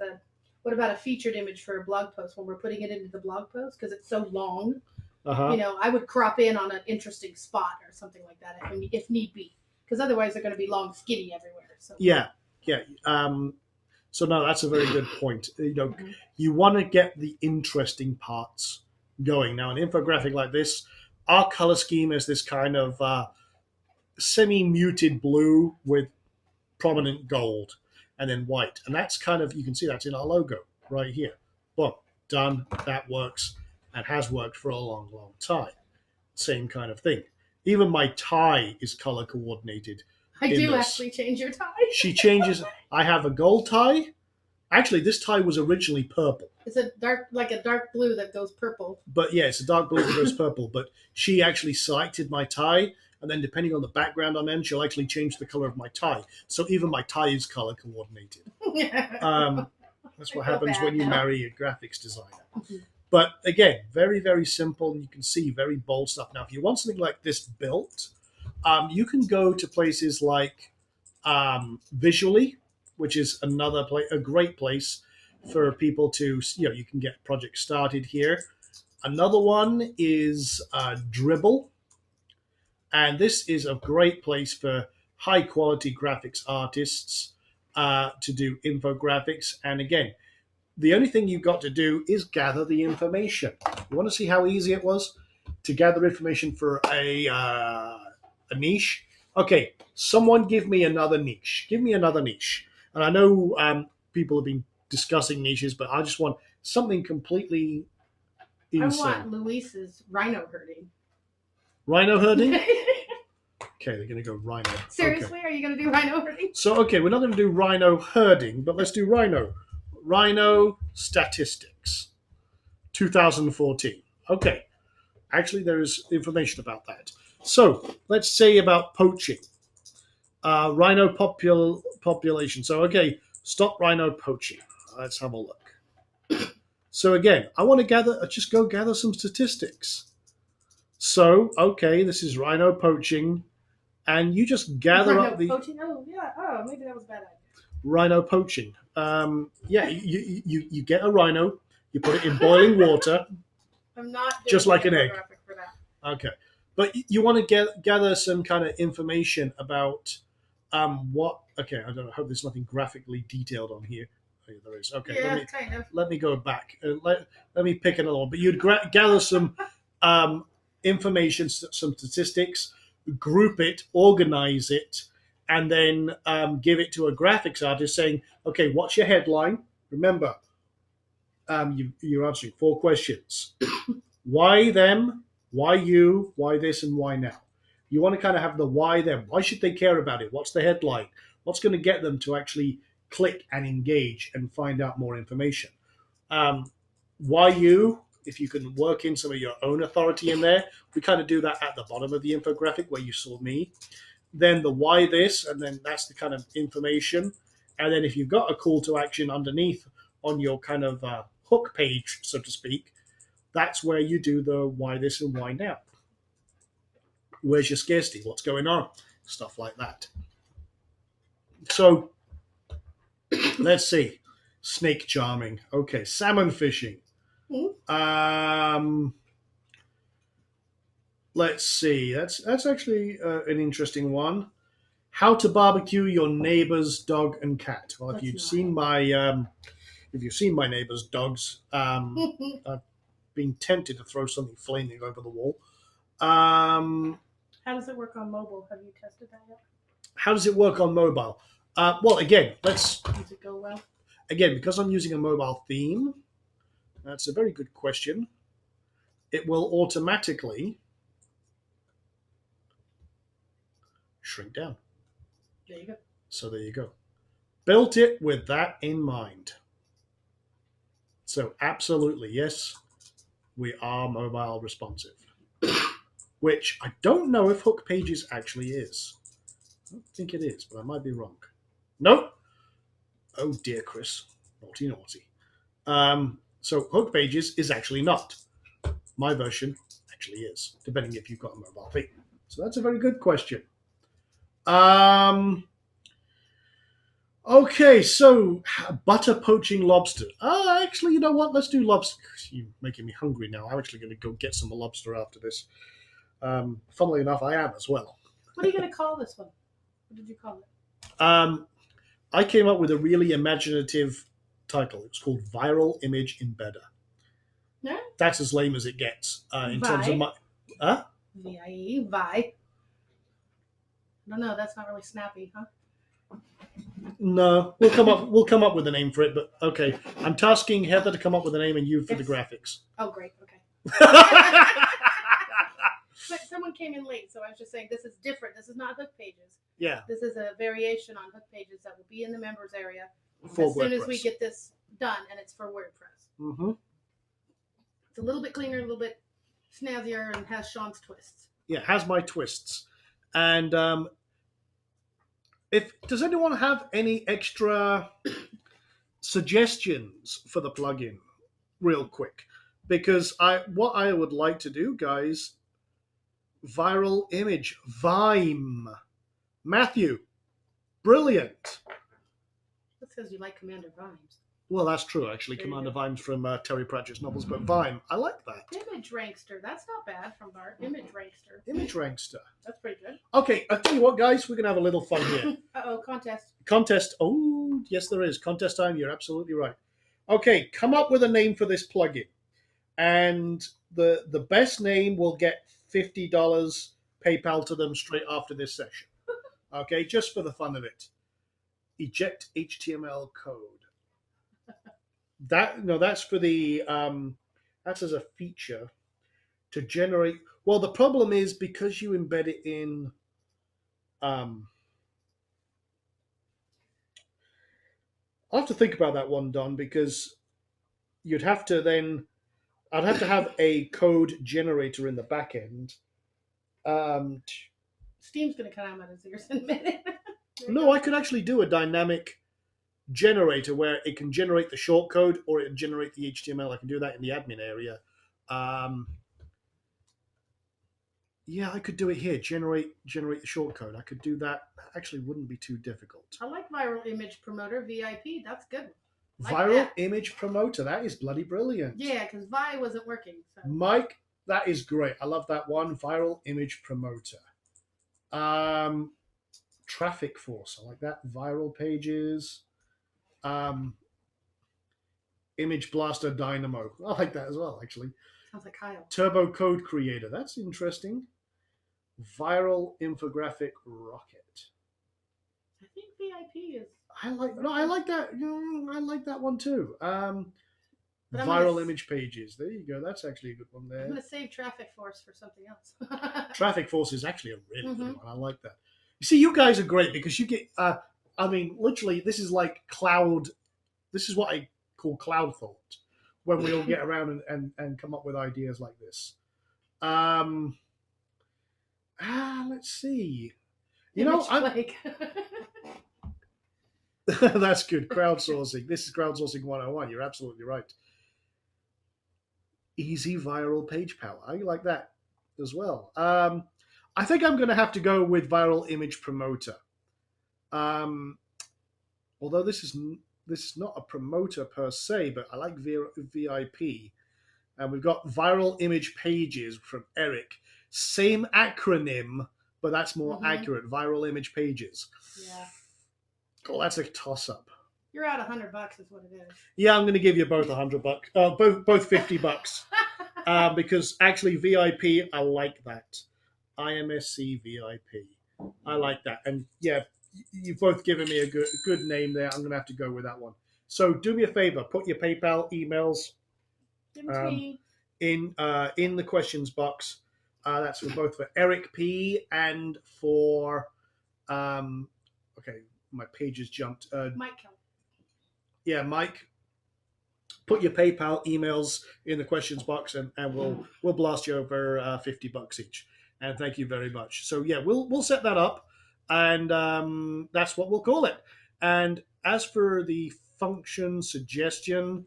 what about a featured image for a blog post when we're putting it into the blog post because it's so long? Uh-huh. I would crop in on an interesting spot or something like that if need be, because otherwise they're going to be long, skinny everywhere. So Yeah. So no, that's a very good point. You want to get the interesting parts going. Now, an infographic like this, our color scheme is this kind of semi-muted blue with prominent gold and then white, and that's kind of, you can see that's in our logo right here. Boom, done. That works and has worked for a long, long time. Same kind of thing. Even my tie is color coordinated. I in do this. actually change your tie. She changes. I have a gold tie. Actually, this tie was originally purple. It's a dark blue that goes purple. But yeah, it's a dark blue that goes purple. But she actually selected my tie, and then depending on the background I'm in, she'll actually change the color of my tie. So even my tie is color coordinated. That's what happens when you marry a graphics designer. But again, very, very simple, and you can see very bold stuff. Now, if you want something like this built, you can go to places like Visually, which is a great place for people to, you can get projects started here. Another one is Dribble, and this is a great place for high quality graphics artists to do infographics. And again, the only thing you've got to do is gather the information. You want to see how easy it was to gather information for a niche? Okay, someone give me another niche. Give me another niche. And I know people have been discussing niches, but I just want something completely insane. I want Luis's rhino herding. Rhino herding? Okay, they're going to go rhino. Seriously, okay. Are you going to do rhino herding? So, okay, we're not going to do rhino herding, but let's do rhino. Rhino statistics, 2014. Okay, actually, there is information about that. So, let's say about poaching. Rhino population. So, okay, stop rhino poaching. Let's have a look. So, again, I want to just go gather some statistics. So, okay, this is rhino poaching, and you just gather rhino up the poaching. Oh yeah. Oh, maybe that was a bad idea. Rhino poaching. Yeah, you get a rhino, you put it in boiling water. I'm not doing just like an egg. For that. Okay, but you want to gather some kind of information about what. Okay, I don't know. I hope there's nothing graphically detailed on here. Oh, yeah, there is. Okay, Yeah, kind of. let me go back. Let me pick another one. But you'd gather some information, some statistics, group it, organize it, and then give it to a graphics artist saying, okay, what's your headline? Remember, you're answering 4 questions. Why them? Why you? Why this? And why now? You want to kind of have the why them. Why should they care about it? What's the headline? What's going to get them to actually click and engage and find out more information? Why you? If you can work in some of your own authority in there, we kind of do that at the bottom of the infographic where you saw me. Then the why this, and then that's the kind of information. And then if you've got a call to action underneath on your kind of hook page, so to speak, that's where you do the why this and why now. Where's your scarcity? What's going on? Stuff like that. So let's see. Snake charming. Okay, salmon fishing. Let's see. That's actually an interesting one. How to barbecue your neighbor's dog and cat. Well, if you've seen my neighbor's dogs, I've been tempted to throw something flaming over the wall. How does it work on mobile? Have you tested that yet? How does it work on mobile? Well, again, Does it go well? Again, because I'm using a mobile theme, that's a very good question. It will automatically shrink down. There you go. So there you go. Built it with that in mind. So absolutely, yes. We are mobile responsive, which I don't know if Hook Pages actually is. I don't think it is, but I might be wrong. Nope. Oh dear, Chris. Naughty, naughty. So Hook Pages is actually not. My version actually is, depending if you've got a mobile feed. So that's a very good question. Okay, so butter poaching lobster. Actually, you know what? Let's do lobster. You're making me hungry now. I'm actually going to go get some lobster after this. Funnily enough, I am as well. What are you going to call this one? What did you call it? I came up with a really imaginative title. It's called Viral Image Embedder. Yeah. That's as lame as it gets in terms of my. Huh? VIE, Vi. No, that's not really snappy, huh? No, we'll come up with a name for it. But okay, I'm tasking Heather to come up with a name and you for the Yes. graphics. Oh, great. Okay. But someone came in late, so I was just saying this is different. This is not Hook Pages. Yeah, This is a variation on Hook Pages that will be in the members area for as soon as we WordPress. get this done, and it's for WordPress. Mm-hmm. It's a little bit cleaner, a little bit snazzier, and has Sean's twists. Yeah, it has my twists. And if does anyone have any extra suggestions for the plugin, real quick? Because what I would like to do, guys, viral image Vime, Matthew, brilliant. That's because you like Commander Vimes. Well, that's true, actually. There you Commander go. Vime's from Terry Pratchett's novels, but Vime, I like that. Image Rankster. That's not bad from Bart. Image Rankster. Image Rankster. That's pretty good. Okay, I'll tell you what, guys, we're going to have a little fun here. Uh-oh, contest. Contest. Oh, yes, there is. Contest time. You're absolutely right. Okay, come up with a name for this plugin. And the best name will get $50 PayPal to them straight after this session. Okay, just for the fun of it. Eject HTML code. That's for the that's as a feature to generate. Well, the problem is because you embed it in I'll have to think about that one, Don, because you'd have to then I'd have to have a code generator in the back end. Steam's going to come out of his ears in a minute. No, I could actually do a dynamic generator where it can generate the short code or it can generate the HTML. I can do that in the admin area. Yeah, I could do it here. Generate the short code. I could do that. Actually, wouldn't be too difficult. I like Viral Image Promoter, VIP. That's good. Like Viral that. image promoter. That is bloody brilliant. Yeah, because Vi wasn't working. So. Mike, that is great. I love that one. Viral image promoter. Traffic force. I like that. Viral pages. Image blaster dynamo. I like that as well, actually. Sounds like Kyle. Turbo code creator. That's interesting. Viral infographic rocket. I think VIP is. I like that. I like that one too. But I'm Viral gonna- image pages. There you go. That's actually a good one I'm there. going to save Traffic Force for something else. Traffic force is actually a really Mhm. good one. I like that. You see, you guys are great because you get. I mean, literally, this is like cloud. This is what I call cloud thought when we all get around and come up with ideas like this. Let's see. You know, Image I'm, Flake. that's good. Crowdsourcing. This is crowdsourcing 101. You're absolutely right. Easy viral page power. I like that as well. I think I'm going to have to go with viral image promoter. Although this is not a promoter per se, but I like VIP. And we've got viral image pages from Eric. Same acronym, but that's more Mhm. accurate. Viral image pages. Yeah. Oh, that's a toss-up. You're out $100 is what it is. Yeah, I'm going to give you both $100. Both $50. Because actually VIP, I like that. IMSC VIP. I like that. And yeah, you've both given me a good name there. I'm going to have to go with that one. So do me a favor, put your PayPal emails Give them to me. in the questions box. That's for Eric P and for okay, my page has jumped. Mike Kelly. Yeah, Mike. put your PayPal emails in the questions box, and we'll blast you over $50 each. And thank you very much. So yeah, we'll set that up, and that's what we'll call it. And as for the function suggestion,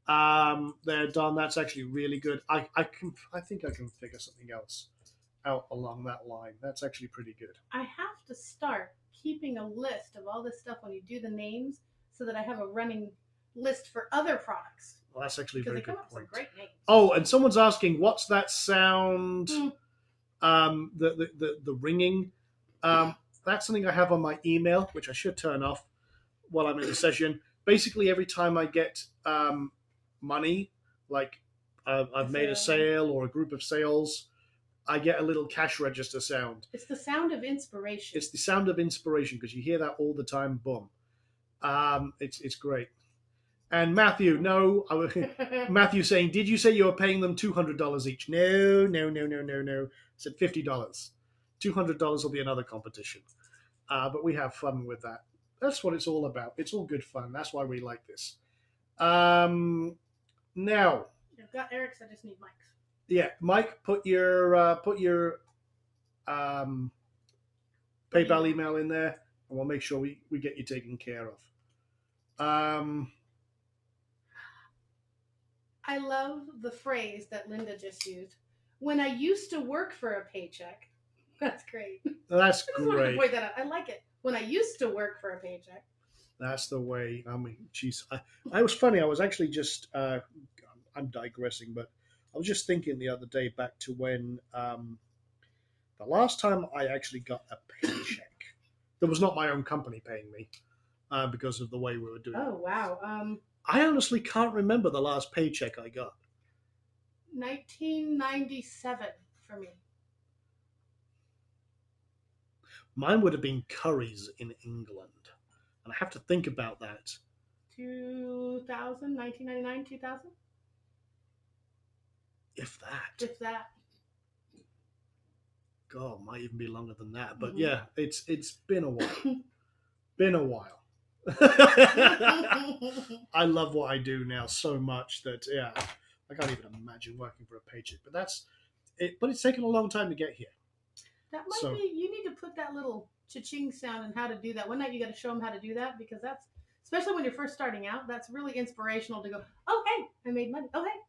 there, Don, that's actually really good. I think I can figure something else out along that line. That's actually pretty good. I have to start keeping a list of all this stuff when you do the names, so that I have a running list for other products, Well, that's actually a because very they come good up with some point. great names. Oh, and someone's asking, what's that sound? Hmm. The ringing. That's something I have on my email, which I should turn off while I'm in the session. Basically, every time I get money, like I've made a sale or a group of sales, I get a little cash register sound. It's the sound of inspiration. It's the sound of inspiration, because you hear that all the time. Boom. It's great. And Matthew, no, Matthew saying, did you say you were paying them $200 each? No, no, no, no, no, no. I said $50. $200 will be another competition. But we have fun with that. That's what it's all about. It's all good fun. That's why we like this. Now, I've got Eric's. I just need Mike's. yeah, Mike, put your PayPal email in there, and we'll make sure we get you taken care of. I love the phrase that Linda just used. When I used to work for a paycheck. That's great. That's I just wanted to great. point that out. I like it. When I used to work for a paycheck. That's the way. I mean, geez, I was funny. I was actually just. I'm digressing, but I was just thinking the other day back to when the last time I actually got a paycheck. That was not my own company paying me, because of the way we were doing it. Oh wow. I honestly can't remember the last paycheck I got. 1997 for me. Mine would have been Curry's in England, and I have to think about that. 1999, 2000. If that. If that. God, might even be longer than that. But Mhm. yeah, it's been a while. Been a while. I love what I do now so much that yeah, I can't even imagine working for a paycheck. But that's it. But it's taken a long time to get here. That might So- be. You need to put that little cha-ching sound and how to do that. One night you got to show them how to do that, because that's, especially when you're first starting out, that's really inspirational to go, oh hey, I made money. Oh hey.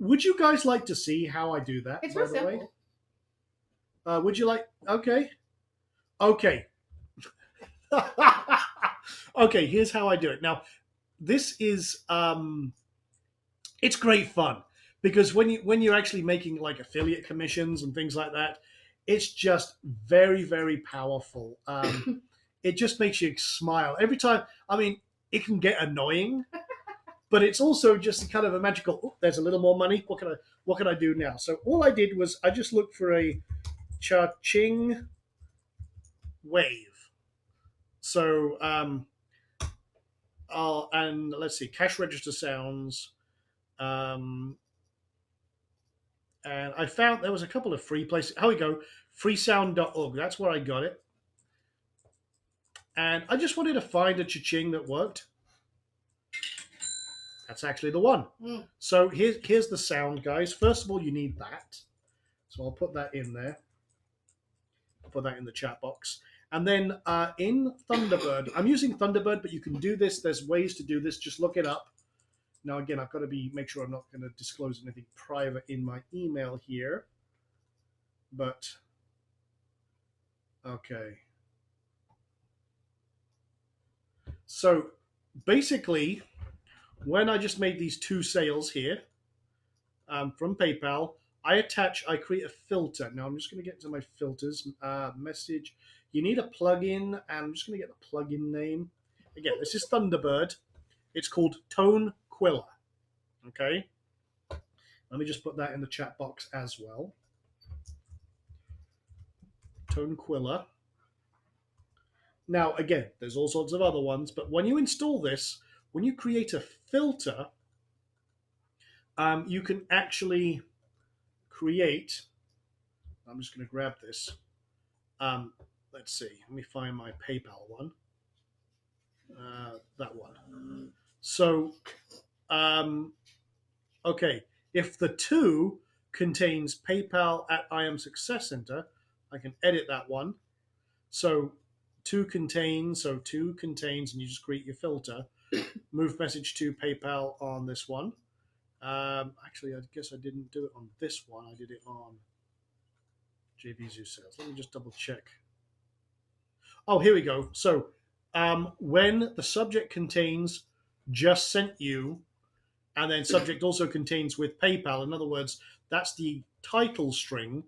Would you guys like to see how I do that? It's by real the way? simple. Would you like? Okay. Okay. Okay. Here's how I do it. Now, this is it's great fun, because when you're actually making like affiliate commissions and things like that, it's just very, very powerful. It just makes you smile every time. I mean, it can get annoying, but it's also just kind of a magical. Oh, there's a little more money. What can I do now? So all I did was I just looked for a cha-ching wave. So and let's see, cash register sounds. And I found there was a couple of free places. Here we go, freesound.org. That's where I got it. And I just wanted to find a cha-ching that worked. That's actually the one. Mm. So here's the sound, guys. First of all, you need that. So I'll put that in there. I'll put that in the chat box. And then in Thunderbird, I'm using Thunderbird, but you can do this. There's ways to do this. Just look it up. Now, again, I've got to make sure I'm not going to disclose anything private in my email here. But, okay. So, basically, when I just made these two sales here from PayPal, I create a filter. Now, I'm just going to get to my filters. Message. You need a plugin, and I'm just going to get the plugin name. Again, this is Thunderbird. It's called Tone Quilla. Okay. Let me just put that in the chat box as well. Tone Quilla. Now, again, there's all sorts of other ones, but when you install this, when you create a filter, you can actually create. I'm just going to grab this. Let's see. Let me find my PayPal one. That one. So Okay, if the 2 contains PayPal at I Am Success Center, I can edit that one. So 2 contains, and you just create your filter. Move message to PayPal on this one. Actually, I guess I didn't do it on this one. I did it on JB Zoo Sales. Let me just double check. Oh, here we go. So when the subject contains just sent you, and then subject also contains with PayPal, in other words, that's the title string,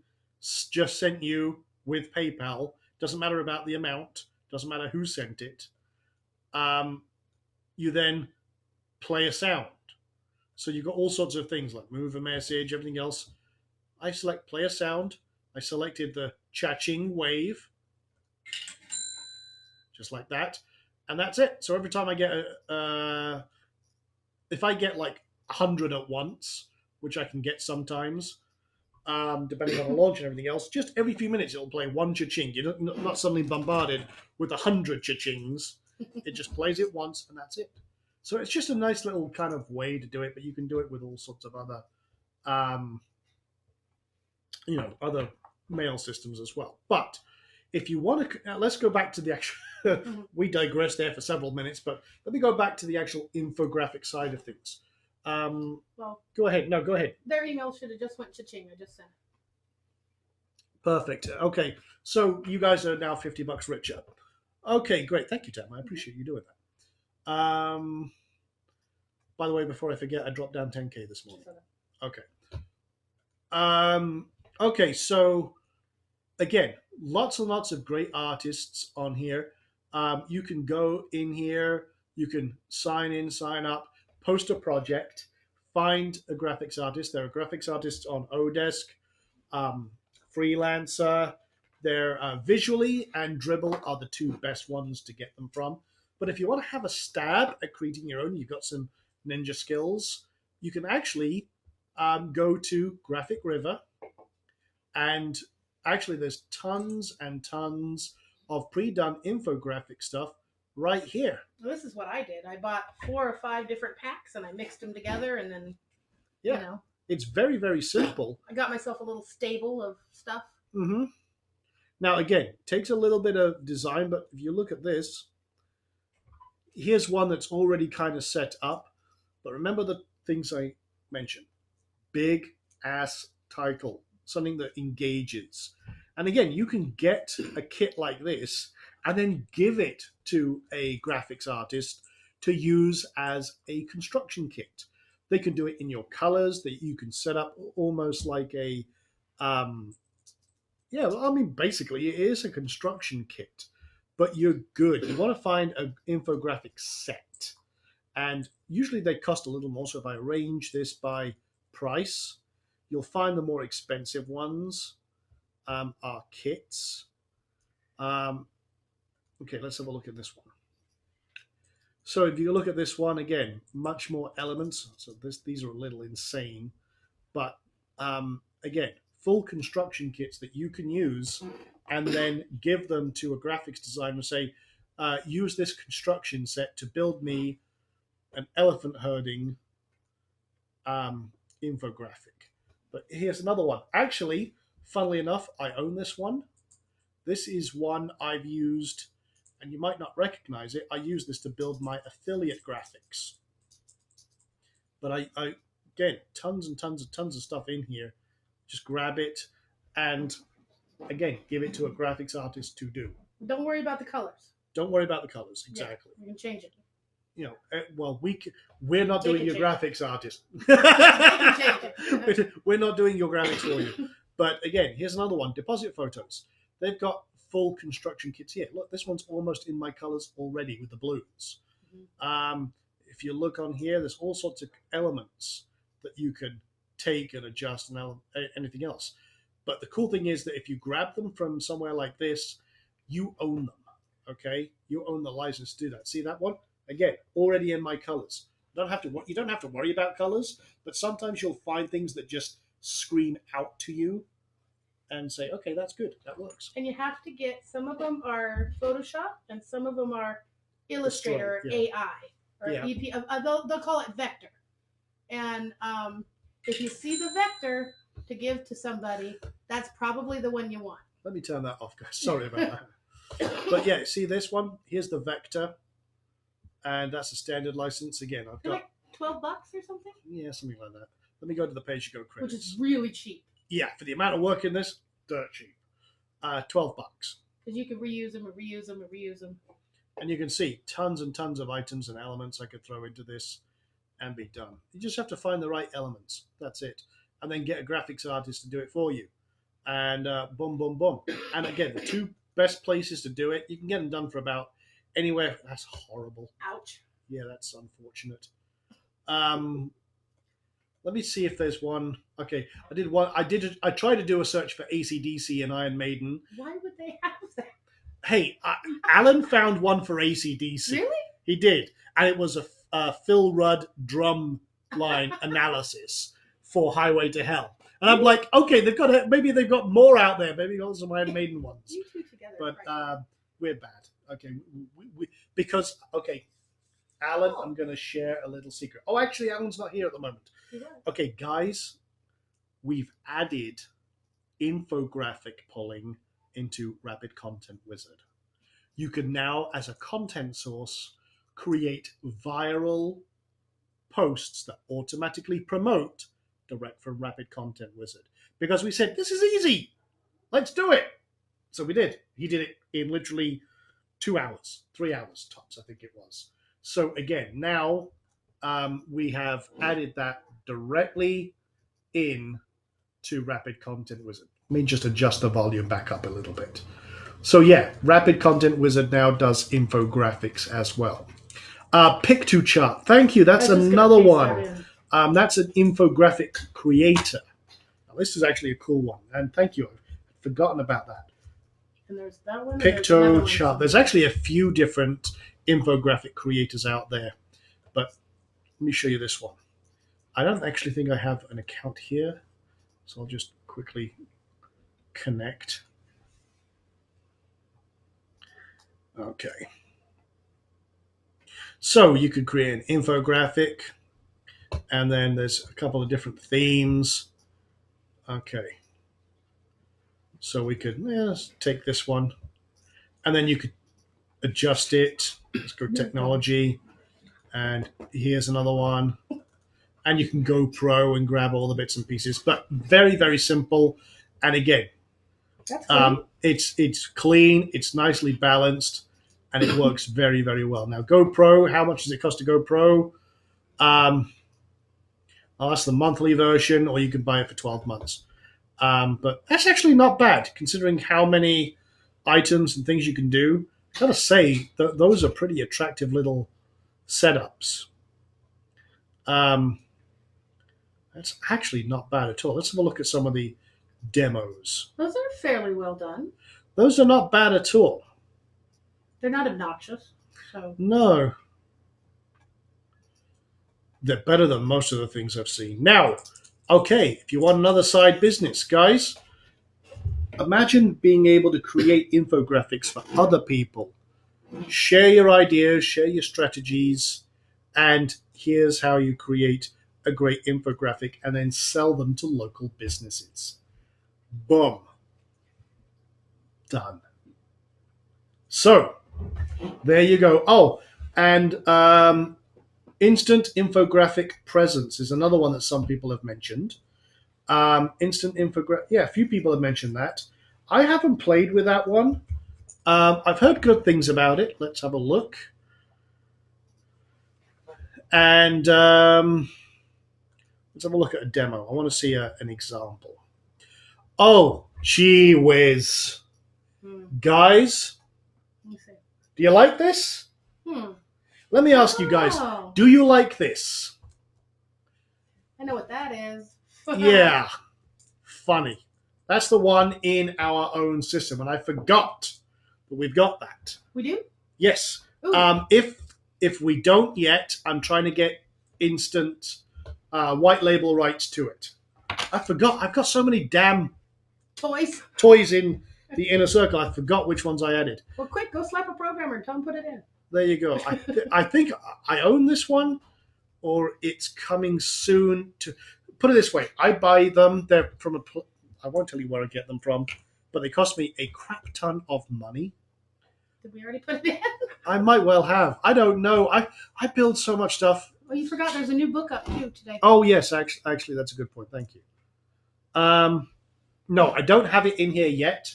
just sent you with PayPal. Doesn't matter about the amount, doesn't matter who sent it. You then play a sound. So you've got all sorts of things like move a message, everything else. I select play a sound. I selected the cha-ching wave, just like that. And that's it. So every time I get if I get like 100 at once, which I can get sometimes, depending on the launch and everything else, just every few minutes it'll play one cha-ching. You're not suddenly bombarded with 100 cha-chings. It just plays it once and that's it. So it's just a nice little kind of way to do it, but you can do it with all sorts of other, other mail systems as well. But if you want to, let's go back to the actual. We digressed there for several minutes, but let me go back to the actual infographic side of things. Well, go ahead. No, go ahead. Their email should have just went cha-ching. I just sent it. Perfect. Okay, so you guys are now $50 richer. Okay, great. Thank you, Tam. I appreciate you doing that. By the way, before I forget, I dropped down 10K this morning. Okay. Okay, so again, lots and lots of great artists on here. You can go in here, you can sign in, sign up, post a project, find a graphics artist. There are graphics artists on Odesk, Freelancer. They're Visually and Dribbble are the 2 best ones to get them from. But if you want to have a stab at creating your own, you've got some ninja skills, you can actually go to Graphic River, and actually there's tons and tons of pre-done infographic stuff right here. Well, this is what I did. I bought 4 or 5 different packs and I mixed them together, and then it's very, very simple. I got myself a little stable of stuff. Mm-hmm. Now again, takes a little bit of design, but if you look at this, here's one that's already kind of set up. But remember the things I mentioned. Big ass title, something that engages. And again, you can get a kit like this and then give it to a graphics artist to use as a construction kit. They can do it in your colors, that you can set up almost like a basically it is a construction kit, but you're good. You want to find an infographic set, and usually they cost a little more. So if I arrange this by price, you'll find the more expensive ones are kits. Okay, let's have a look at this one. So if you look at this one again, much more elements. So these are a little insane, but again, full construction kits that you can use and then give them to a graphics designer. Say, use this construction set to build me an elephant herding infographic. But here's another one. Actually, funnily enough, I own this one. This is one I've used, and you might not recognize it. I use this to build my affiliate graphics. But I again, tons and tons of stuff in here. Just grab it and, again, give it to a graphics artist to do. Don't worry about the colors. Don't worry about the colors, exactly. Yeah, you can change it. Well, we're not doing your graphics artist. We're not doing your graphics for you. But again, here's another one, Deposit Photos. They've got full construction kits here. Look, this one's almost in my colors already with the blues. Mm-hmm. If you look on here, there's all sorts of elements that you can take and adjust and anything else. But the cool thing is that if you grab them from somewhere like this, you own them. Okay, you own the license to do that. See that one? Again, already in my colors. You don't have to worry about colors, but sometimes you'll find things that just scream out to you and say, okay, that's good, that works. And you have to get, some of them are Photoshop and some of them are Illustrator, AI or EP. They'll call it Vector. And if you see the vector to give to somebody, that's probably the one you want. Let me turn that off, guys. Sorry about that. But yeah, see this one? Here's the vector, and that's a standard license. Again, I've They're got like $12 or something, something like that. Let me go to the page to go which credits. is really cheap Yeah, for the amount of work in this, dirt cheap. $12. because you can reuse them and reuse them and reuse them. And you can see tons and tons of items and elements I could throw into this and be done. You just have to find the right elements. That's it. And then get a graphics artist to do it for you. And boom, boom, boom. And again, the two best places to do it, you can get them done for about anywhere. That's horrible. Ouch. Yeah, that's unfortunate. Let me see if there's one. Okay, I did one. I tried to do a search for AC/DC and Iron Maiden. Why would they have that? Hey, Alan found one for AC/DC. Really? He did, and it was a Phil Rudd drum line analysis for Highway to Hell. And I'm like, okay, maybe they've got more out there. Maybe got some Iron Maiden ones. You two together. But right. we're bad. Okay, because Alan, I'm going to share a little secret. Oh, actually, Alan's not here at the moment. Okay, guys, we've added infographic pulling into Rapid Content Wizard. You can now, as a content source, create viral posts that automatically promote direct from Rapid Content Wizard. Because we said, this is easy. Let's do it. So we did. He did it in literally 2 hours, 3 hours tops, I think it was. So again, now we have added that directly in to Rapid Content Wizard. Let me just adjust the volume back up a little bit. So yeah, Rapid Content Wizard now does infographics as well. Pictochart, thank you. That's another one. That's an infographic creator. Now, this is actually a cool one, and thank you. I've forgotten about that. And there's that one. Pictochart. There's actually a few different infographic creators out there, but let me show you this one. I don't actually think I have an account here, so I'll just quickly connect. Okay. So you could create an infographic, and then there's a couple of different themes. Okay. So we could let's take this one, and then you could adjust it. Let's go technology, and here's another one. And you can go pro and grab all the bits and pieces, but very, very simple. And again, it's clean, it's nicely balanced, and it works very, very well. Now, GoPro, how much does it cost to go pro? That's the monthly version, or you can buy it for 12 months. But that's actually not bad, considering how many items and things you can do. I've got to say, those are pretty attractive little setups. That's actually not bad at all. Let's have a look at some of the demos. Those are fairly well done. Those are not bad at all. They're not obnoxious. So no. They're better than most of the things I've seen. Now, okay, if you want another side business, guys, imagine being able to create infographics for other people. Share your ideas, share your strategies, and here's how you create a great infographic and then sell them to local businesses. Boom. Done. So, there you go. Oh, and instant infographic presence is another one that some people have mentioned. Instant infographic, yeah, a few people have mentioned that. I haven't played with that one. I've heard good things about it. Let's have a look. And let's have a look at a demo. I want to see an example. Oh, gee whiz. Guys, do you like this? Let me ask you guys, do you like this? I know what that is. Yeah, funny. That's the one in our own system, and I forgot that we've got that. We do? Yes. If we don't yet, I'm trying to get instant white label rights to it. I forgot. I've got so many damn toys in the inner circle. I forgot which ones I added. Well, quick, go slap a programmer and tell him put it in. There you go. I think I own this one, or it's coming soon. To put it this way, I buy them. They're from I won't tell you where I get them from, but they cost me a crap ton of money. Did we already put it in? I might well have. I don't know. I build so much stuff. Oh, you forgot there's a new book up too today. Oh yes, actually, that's a good point. Thank you. No, I don't have it in here yet,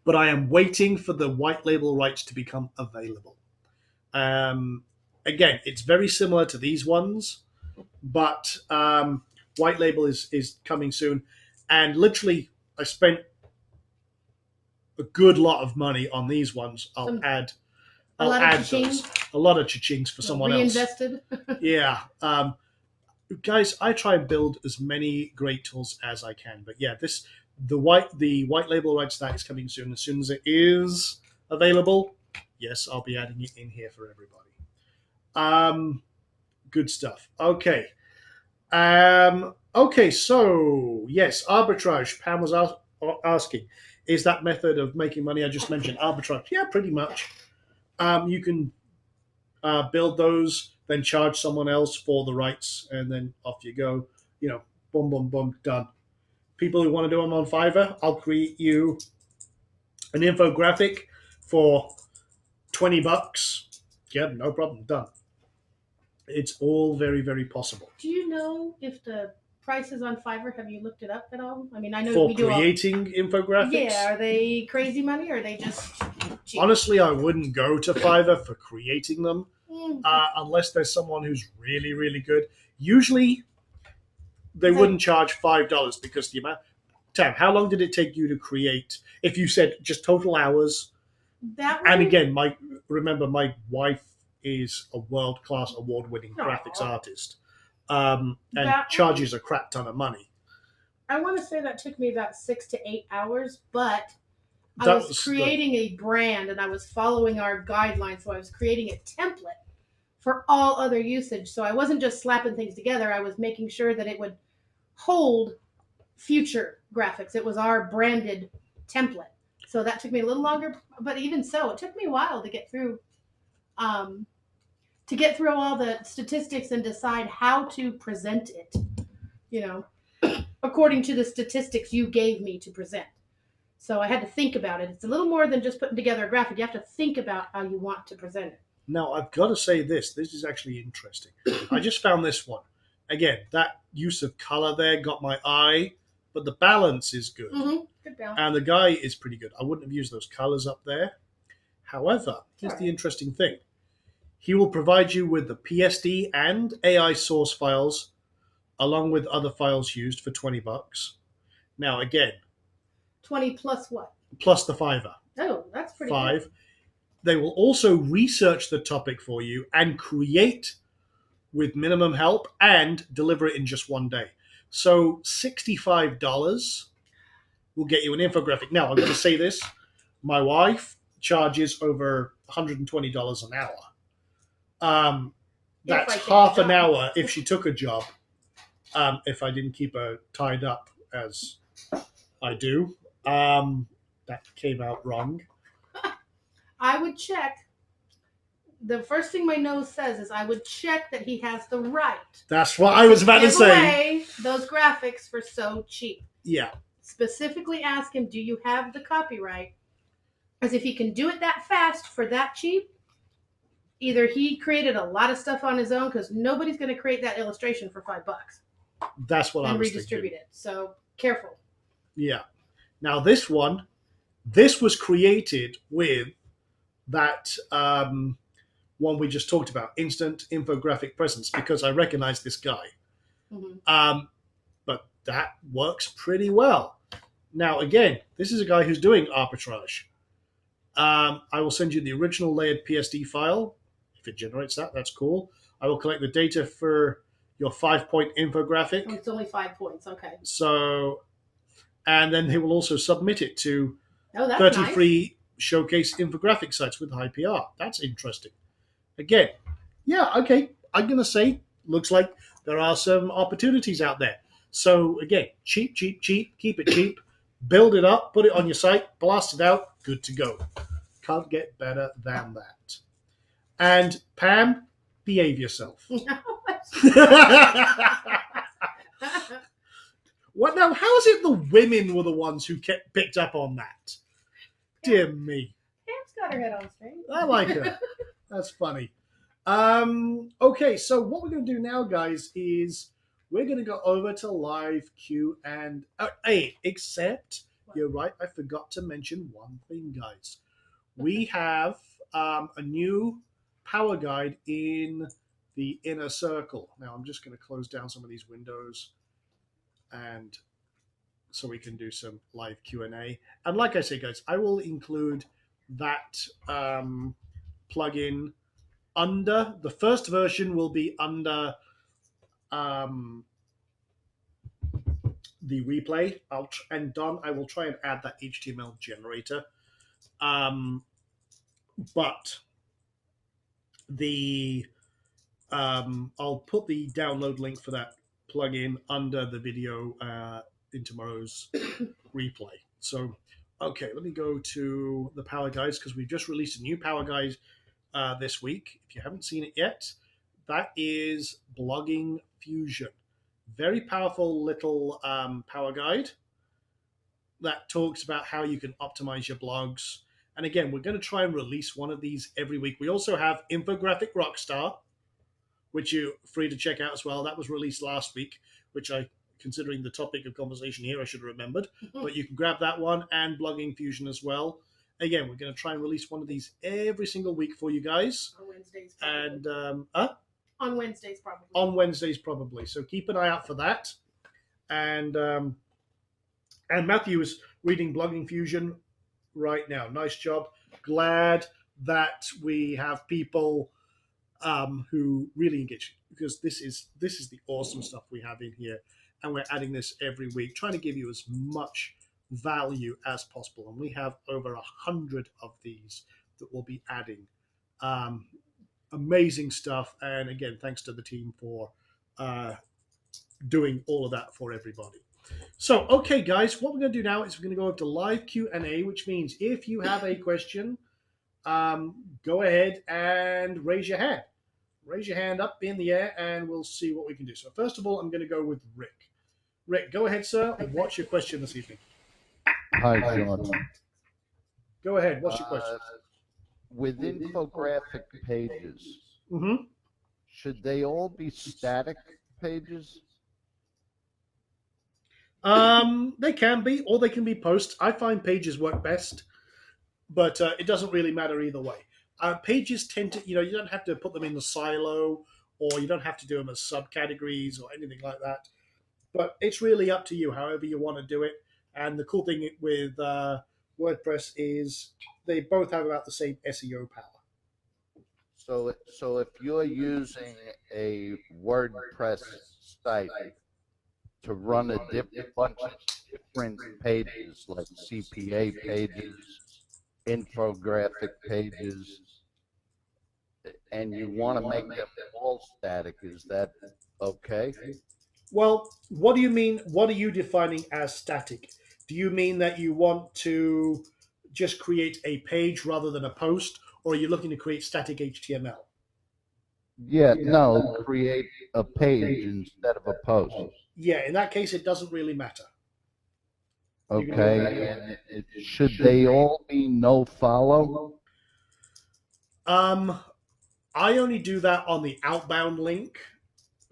but I am waiting for the white label rights to become available. Again, it's very similar to these ones, but white label is coming soon, and literally, I spent a good lot of money on these ones. I'll add those. A lot of cha-chings for someone reinvested. else. Yeah. Guys, I try and build as many great tools as I can. But yeah, the white label rights that is coming soon. As soon as it is available, yes, I'll be adding it in here for everybody. Good stuff. Okay. Okay, so yes, arbitrage. Pam was asking, is that method of making money I just mentioned arbitrage? Yeah, pretty much. You can build those, then charge someone else for the rights, and then off you go. Boom, boom, boom, done. People who want to do them on Fiverr, I'll create you an infographic for $20. Yeah, no problem, done. It's all very, very possible. Do you know if the prices on Fiverr, have you looked it up at all? I mean, I know for we do creating infographics. Yeah, are they crazy money or are they just cheap? Honestly, I wouldn't go to Fiverr for creating them unless there's someone who's really, really good. Usually, they wouldn't charge $5 because the amount. Tam, how long did it take you to create? If you said just total hours. And again, remember, my wife is a world-class, award-winning graphics artist, and charges a crap ton of money. I want to say that took me about 6 to 8 hours, but I was creating a brand and I was following our guidelines, so I was creating a template for all other usage. So I wasn't just slapping things together. I was making sure that it would hold future graphics. It was our branded template. So that took me a little longer, but even so, it took me a while to get through all the statistics and decide how to present it, according to the statistics you gave me to present. So I had to think about it. It's a little more than just putting together a graphic. You have to think about how you want to present it. Now, I've got to say this. This is actually interesting. I just found this one. Again, that use of color there got my eye, but the balance is good. Mm-hmm. Good balance. And the guy is pretty good. I wouldn't have used those colors up there. However, here's the interesting thing. He will provide you with the PSD and AI source files along with other files used for $20. Now, again, 20 plus what? Plus the Fiverr. Oh, that's pretty $5. good. They will also research the topic for you and create with minimum help and deliver it in just one day. So $65 will get you an infographic. Now, I'm going to say this. My wife charges over $120 an hour. That's half an hour if she took a job. If I didn't keep her tied up as I do. That came out wrong. I would check. The first thing my nose says is I would check that he has the right. That's what I was about to say. Those graphics for so cheap. Yeah. Specifically ask him, do you have the copyright? Because if he can do it that fast for that cheap, either he created a lot of stuff on his own, because nobody's going to create that illustration for $5. That's what I was redistribute thinking. It. So careful. Yeah. Now this was created with that one we just talked about, instant infographic presence, because I recognize this guy. Mm-hmm. But that works pretty well. Now, again, this is a guy who's doing arbitrage. I will send you the original layered PSD file. If it generates that, that's cool. I will collect the data for your 5-point infographic. Oh, it's only 5 points, okay. So, and then they will also submit it to 33 nice. Showcase infographic sites with high PR. That's interesting. Again, yeah, okay. I'm going to say, looks like there are some opportunities out there. So again, cheap, keep it cheap, build it up, put it on your site, blast it out, good to go. Can't get better than that. And Pam, behave yourself. No, I Yes. What now? How is it the women were the ones who picked up on that? Dear me. Pam's got her head on straight. I like her. That's funny. Okay, so what we're going to do now, guys, is we're going to go over to live Q and A. Except you're right, I forgot to mention one thing, guys. We have a new power guide in the inner circle. Now I'm just going to close down some of these windows, and so we can do some live Q&A. And like I say, guys, I will include that plugin under the first version will be under the replay. And Don, I will try and add that HTML generator. But the I'll put the download link for that plugin under the video in tomorrow's replay. So, okay, let me go to the Power Guides because we've just released a new Power Guide this week. If you haven't seen it yet, that is Blogging Fusion. Very powerful little Power Guide that talks about how you can optimize your blogs. And again, we're going to try and release one of these every week. We also have Infographic Rockstar, which you're free to check out as well. That was released last week, which considering the topic of conversation here, I should have remembered. But you can grab that one and Blogging Fusion as well. Again, we're going to try and release one of these every single week for you guys. On Wednesdays. Probably. And on Wednesdays, probably. On Wednesdays, probably. So keep an eye out for that. And Matthew is reading Blogging Fusion right now. Nice job. Glad that we have people who really engage, because this is the awesome stuff we have in here, and we're adding this every week, trying to give you as much value as possible. And we have over 100 of these that we'll be adding. Amazing stuff. And again, thanks to the team for doing all of that for everybody. So, okay, guys, what we're going to do now is we're going to go over to live Q&A, which means if you have a question, go ahead and raise your hand. Raise your hand up in the air, and we'll see what we can do. So, first of all, I'm going to go with Rick. Rick, go ahead, sir. What's your question this evening? Hi, John. Go ahead. What's your question? With infographic pages, Mm-hmm. should they all be static pages? They can be, or they can be posts. I find pages work best, but it doesn't really matter either way. Pages tend to, you don't have to put them in the silo, or you don't have to do them as subcategories or anything like that. But it's really up to you, however you want to do it. And the cool thing with WordPress is they both have about the same SEO power. So if you're using a WordPress site to run a bunch of different pages, like CPA pages, infographic pages, and you want to make them all static, is that okay? Well, what do you mean? What are you defining as static? Do you mean that you want to just create a page rather than a post, or are you looking to create static HTML? Yeah, no, create a page instead of a post. Yeah, in that case, it doesn't really matter. Okay, and should they all be no follow? I only do that on the outbound link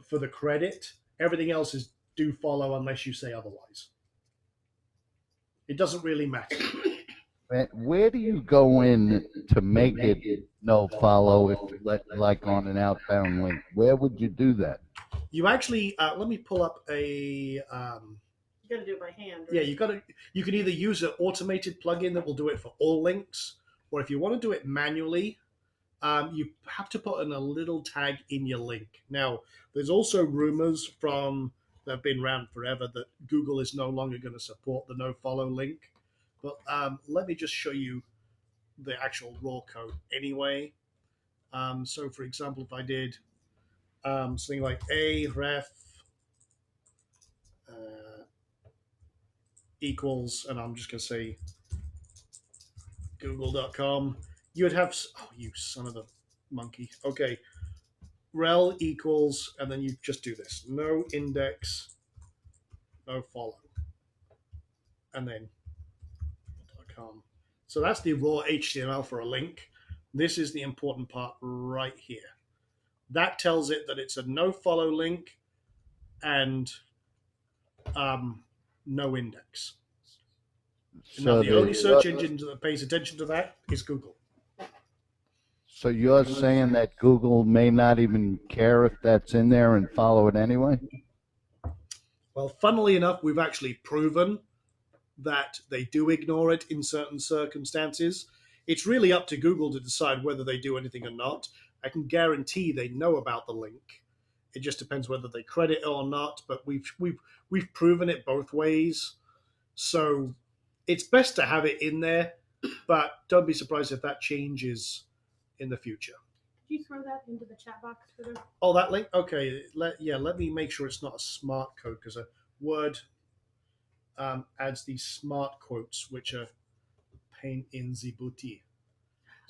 for the credit. Everything else is do follow unless you say otherwise. It doesn't really matter. Where do you go in to make it no follow if like on an outbound link? Where would you do that? You actually let me pull up a. You got to do it by hand. Right? Yeah, you can either use an automated plugin that will do it for all links, or if you want to do it manually, you have to put in a little tag in your link. Now, there's also rumors that have been around forever that Google is no longer going to support the no follow link. But let me just show you the actual raw code anyway. So, for example, if I did something like aref equals, and I'm just going to say google.com, you would have, oh, you son of a monkey. Okay. rel equals, and then you just do this: no index, no follow, and then .com. So that's the raw HTML for a link. This is the important part right here. That tells it that it's a no follow link and no index. Now, So the only search engine that pays attention to that is Google. So you're saying that Google may not even care if that's in there and follow it anyway? Well, funnily enough, we've actually proven that they do ignore it in certain circumstances. It's really up to Google to decide whether they do anything or not. I can guarantee they know about the link. It just depends whether they credit it or not. But we've proven it both ways. So it's best to have it in there, but don't be surprised if that changes in the future. Did you throw that into the chat box for the? Oh, that link. Okay, let me make sure it's not a smart code because a Word adds these smart quotes, which are pain in the booty.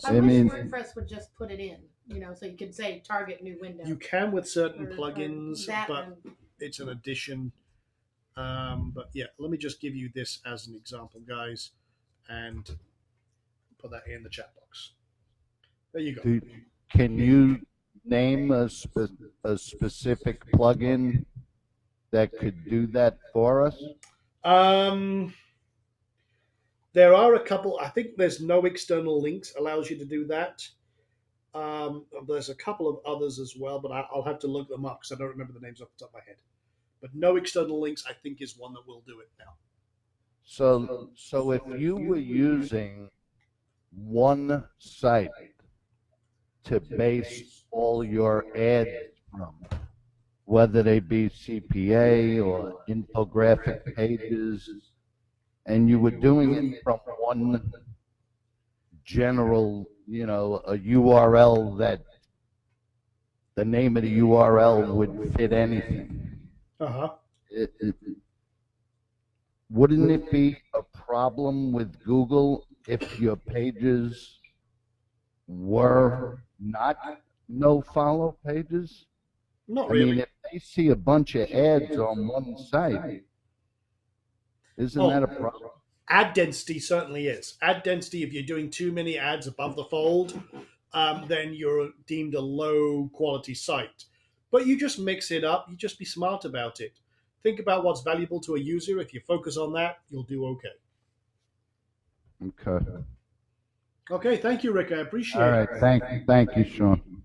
I I wish mean- WordPress would just put it in, so you could say target new window. You can with certain or plugins, that but one. it's an addition. But yeah, let me just give you this as an example, guys, and put that in the chat box. There you go. Can you name a specific plugin that could do that for us? There are a couple. I think there's no external links allows you to do that. There's a couple of others as well, but I'll have to look them up because I don't remember the names off the top of my head. But no external links, I think, is one that will do it now. So if you were using one site to base all your ads from, whether they be CPA or infographic pages, and you were doing it from one general, a URL that the name of the URL would fit anything. Uh-huh. Wouldn't it be a problem with Google if your pages were not no follow pages? Not I really. mean, if they see a bunch of ads on one site, isn't that a problem? Ad density certainly is. Ad density, if you're doing too many ads above the fold, then you're deemed a low quality site. But you just mix it up. You just be smart about it. Think about what's valuable to a user. If you focus on that, you'll do okay. Okay. Okay, thank you, Rick. I appreciate All it. right. Thank you, Sean.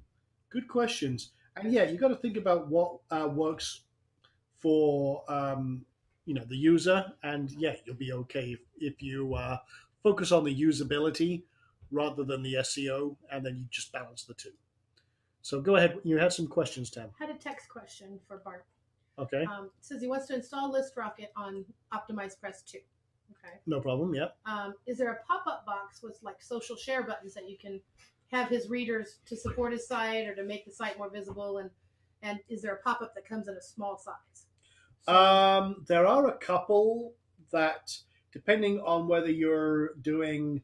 Good questions. And yeah, you got to think about what works for the user, and yeah, you'll be okay if you focus on the usability rather than the SEO, and then you just balance the two. So go ahead. You had some questions, Tam. I had a text question for Bart. Okay, It says he wants to install ListRocket on OptimizePress 2. Okay. no problem. Yeah. Is there a pop-up box with like social share buttons that you can have his readers to support his site or to make the site more visible? And is there a pop-up that comes in a small size? There are a couple that, depending on whether you're doing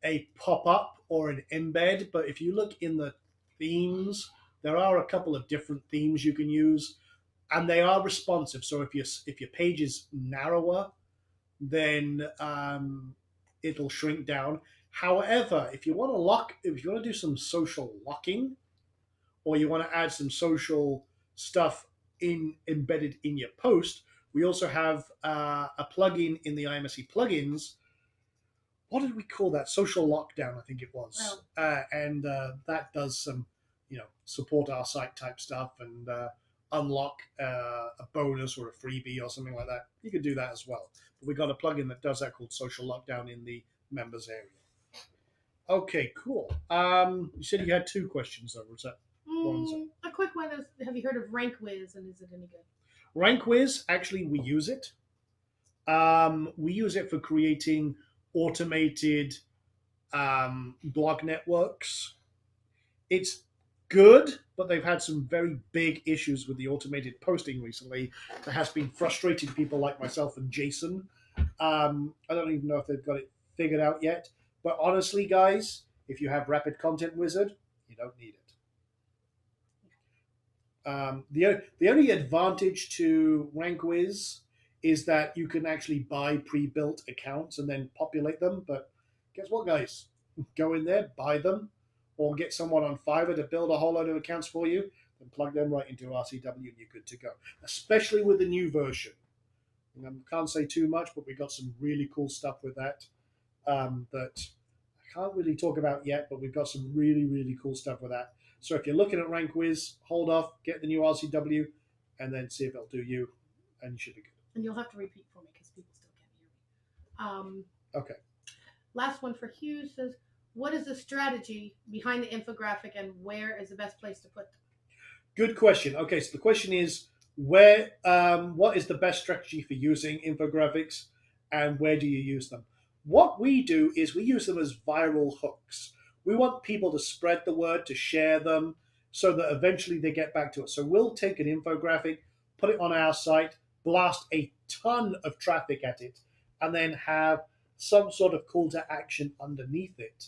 a pop-up or an embed, but if you look in the themes, there are a couple of different themes you can use, and they are responsive. So if your page is narrower, then it'll shrink down. However, if you want to do some social locking, or you want to add some social stuff embedded in your post, we also have a plugin in the IMSE plugins. What did we call that? Social lockdown, I think it was. And that does some, support our site type stuff and unlock a bonus or a freebie or something like that. You could do that as well. But we got a plugin that does that called Social Lockdown in the members area. Okay, cool. You said you had two questions, though. Was that? A quick one is: have you heard of RankWiz, and is it any good? RankWiz, actually, we use it. We use it for creating automated blog networks. It's good, but they've had some very big issues with the automated posting recently that has been frustrating people like myself and Jason. I don't even know if they've got it figured out yet. But honestly, guys, if you have Rapid Content Wizard, you don't need it. The only advantage to RankWiz is that you can actually buy pre-built accounts and then populate them. But guess what, guys? Go in there, buy them, or get someone on Fiverr to build a whole load of accounts for you, and plug them right into RCW, and you're good to go. Especially with the new version. I can't say too much, but we got some really cool stuff with that that I can't really talk about yet, but we've got some really, really cool stuff with that. So if you're looking at RankWiz, hold off, get the new RCW, and then see if it'll do you, and you should be good. And you'll have to repeat for me because people still can't hear me. Okay. Last one for Hugh says, what is the strategy behind the infographic and where is the best place to put them? Good question. Okay, so the question is what is the best strategy for using infographics and where do you use them? What we do is we use them as viral hooks. We want people to spread the word, to share them, so that eventually they get back to us. So we'll take an infographic, put it on our site, blast a ton of traffic at it, and then have some sort of call to action underneath it.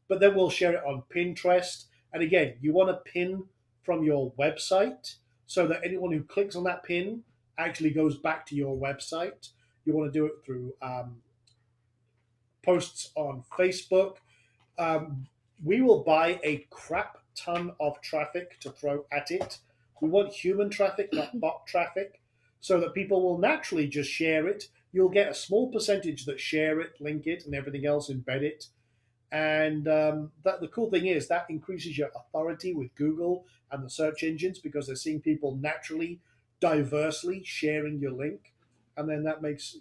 But then we'll share it on Pinterest. And again, you want to pin from your website so that anyone who clicks on that pin actually goes back to your website. You want to do it through posts on Facebook. We will buy a crap ton of traffic to throw at it. We want human traffic, not bot traffic, so that people will naturally just share it. You'll get a small percentage that share it, link it, and everything else, embed it. And the cool thing is that increases your authority with Google and the search engines because they're seeing people naturally, diversely sharing your link, and then that makes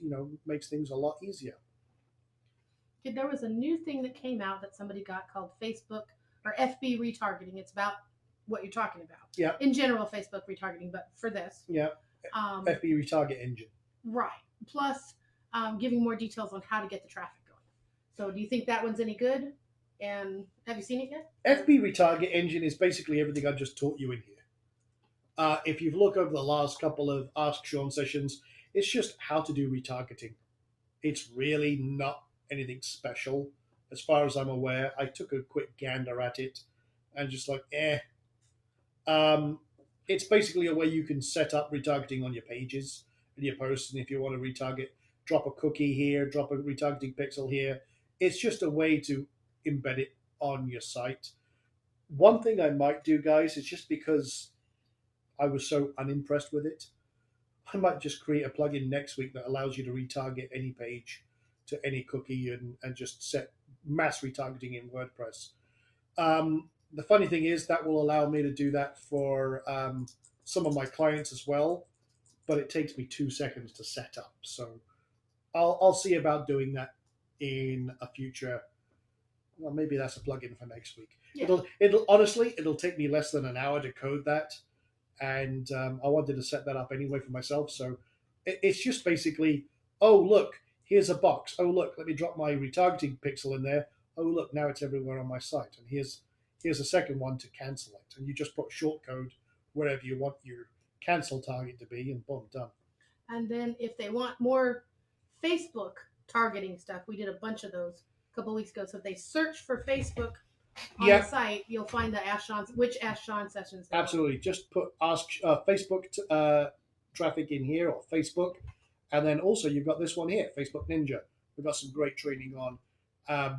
things a lot easier. There was a new thing that came out that somebody got called Facebook or FB retargeting. It's about what you're talking about. Yeah. In general, Facebook retargeting, but for this. Yeah. FB retarget engine. Right. Plus, giving more details on how to get the traffic going. So, do you think that one's any good? And have you seen it yet? FB retarget engine is basically everything I just taught you in here. If you've looked over the last couple of Ask Sean sessions, it's just how to do retargeting. It's really not anything special as far as I'm aware. I took a quick gander at it and just like, it's basically a way you can set up retargeting on your pages and your posts. And if you want to retarget, drop a cookie here, drop a retargeting pixel here. It's just a way to embed it on your site. One thing I might do, guys, is just because I was so unimpressed with it, I might just create a plugin next week that allows you to retarget any page to any cookie and just set mass retargeting in WordPress. The funny thing is that will allow me to do that for some of my clients as well, but it takes me 2 seconds to set up. So I'll see about doing that in a future. Well, maybe that's a plugin for next week. Yeah. It'll honestly, it'll take me less than an hour to code that, and I wanted to set that up anyway for myself. So it's just basically, oh look, here's a box. Oh look, let me drop my retargeting pixel in there. Oh look, now it's everywhere on my site. And here's a second one to cancel it. And you just put shortcode wherever you want your cancel target to be, and boom, done. And then if they want more Facebook targeting stuff, we did a bunch of those a couple weeks ago. So if they search for Facebook on the site, you'll find the which Ask Sean sessions. Absolutely. Just put Ask Facebook traffic in here, or Facebook. And then also you've got this one here, Facebook Ninja. We've got some great training on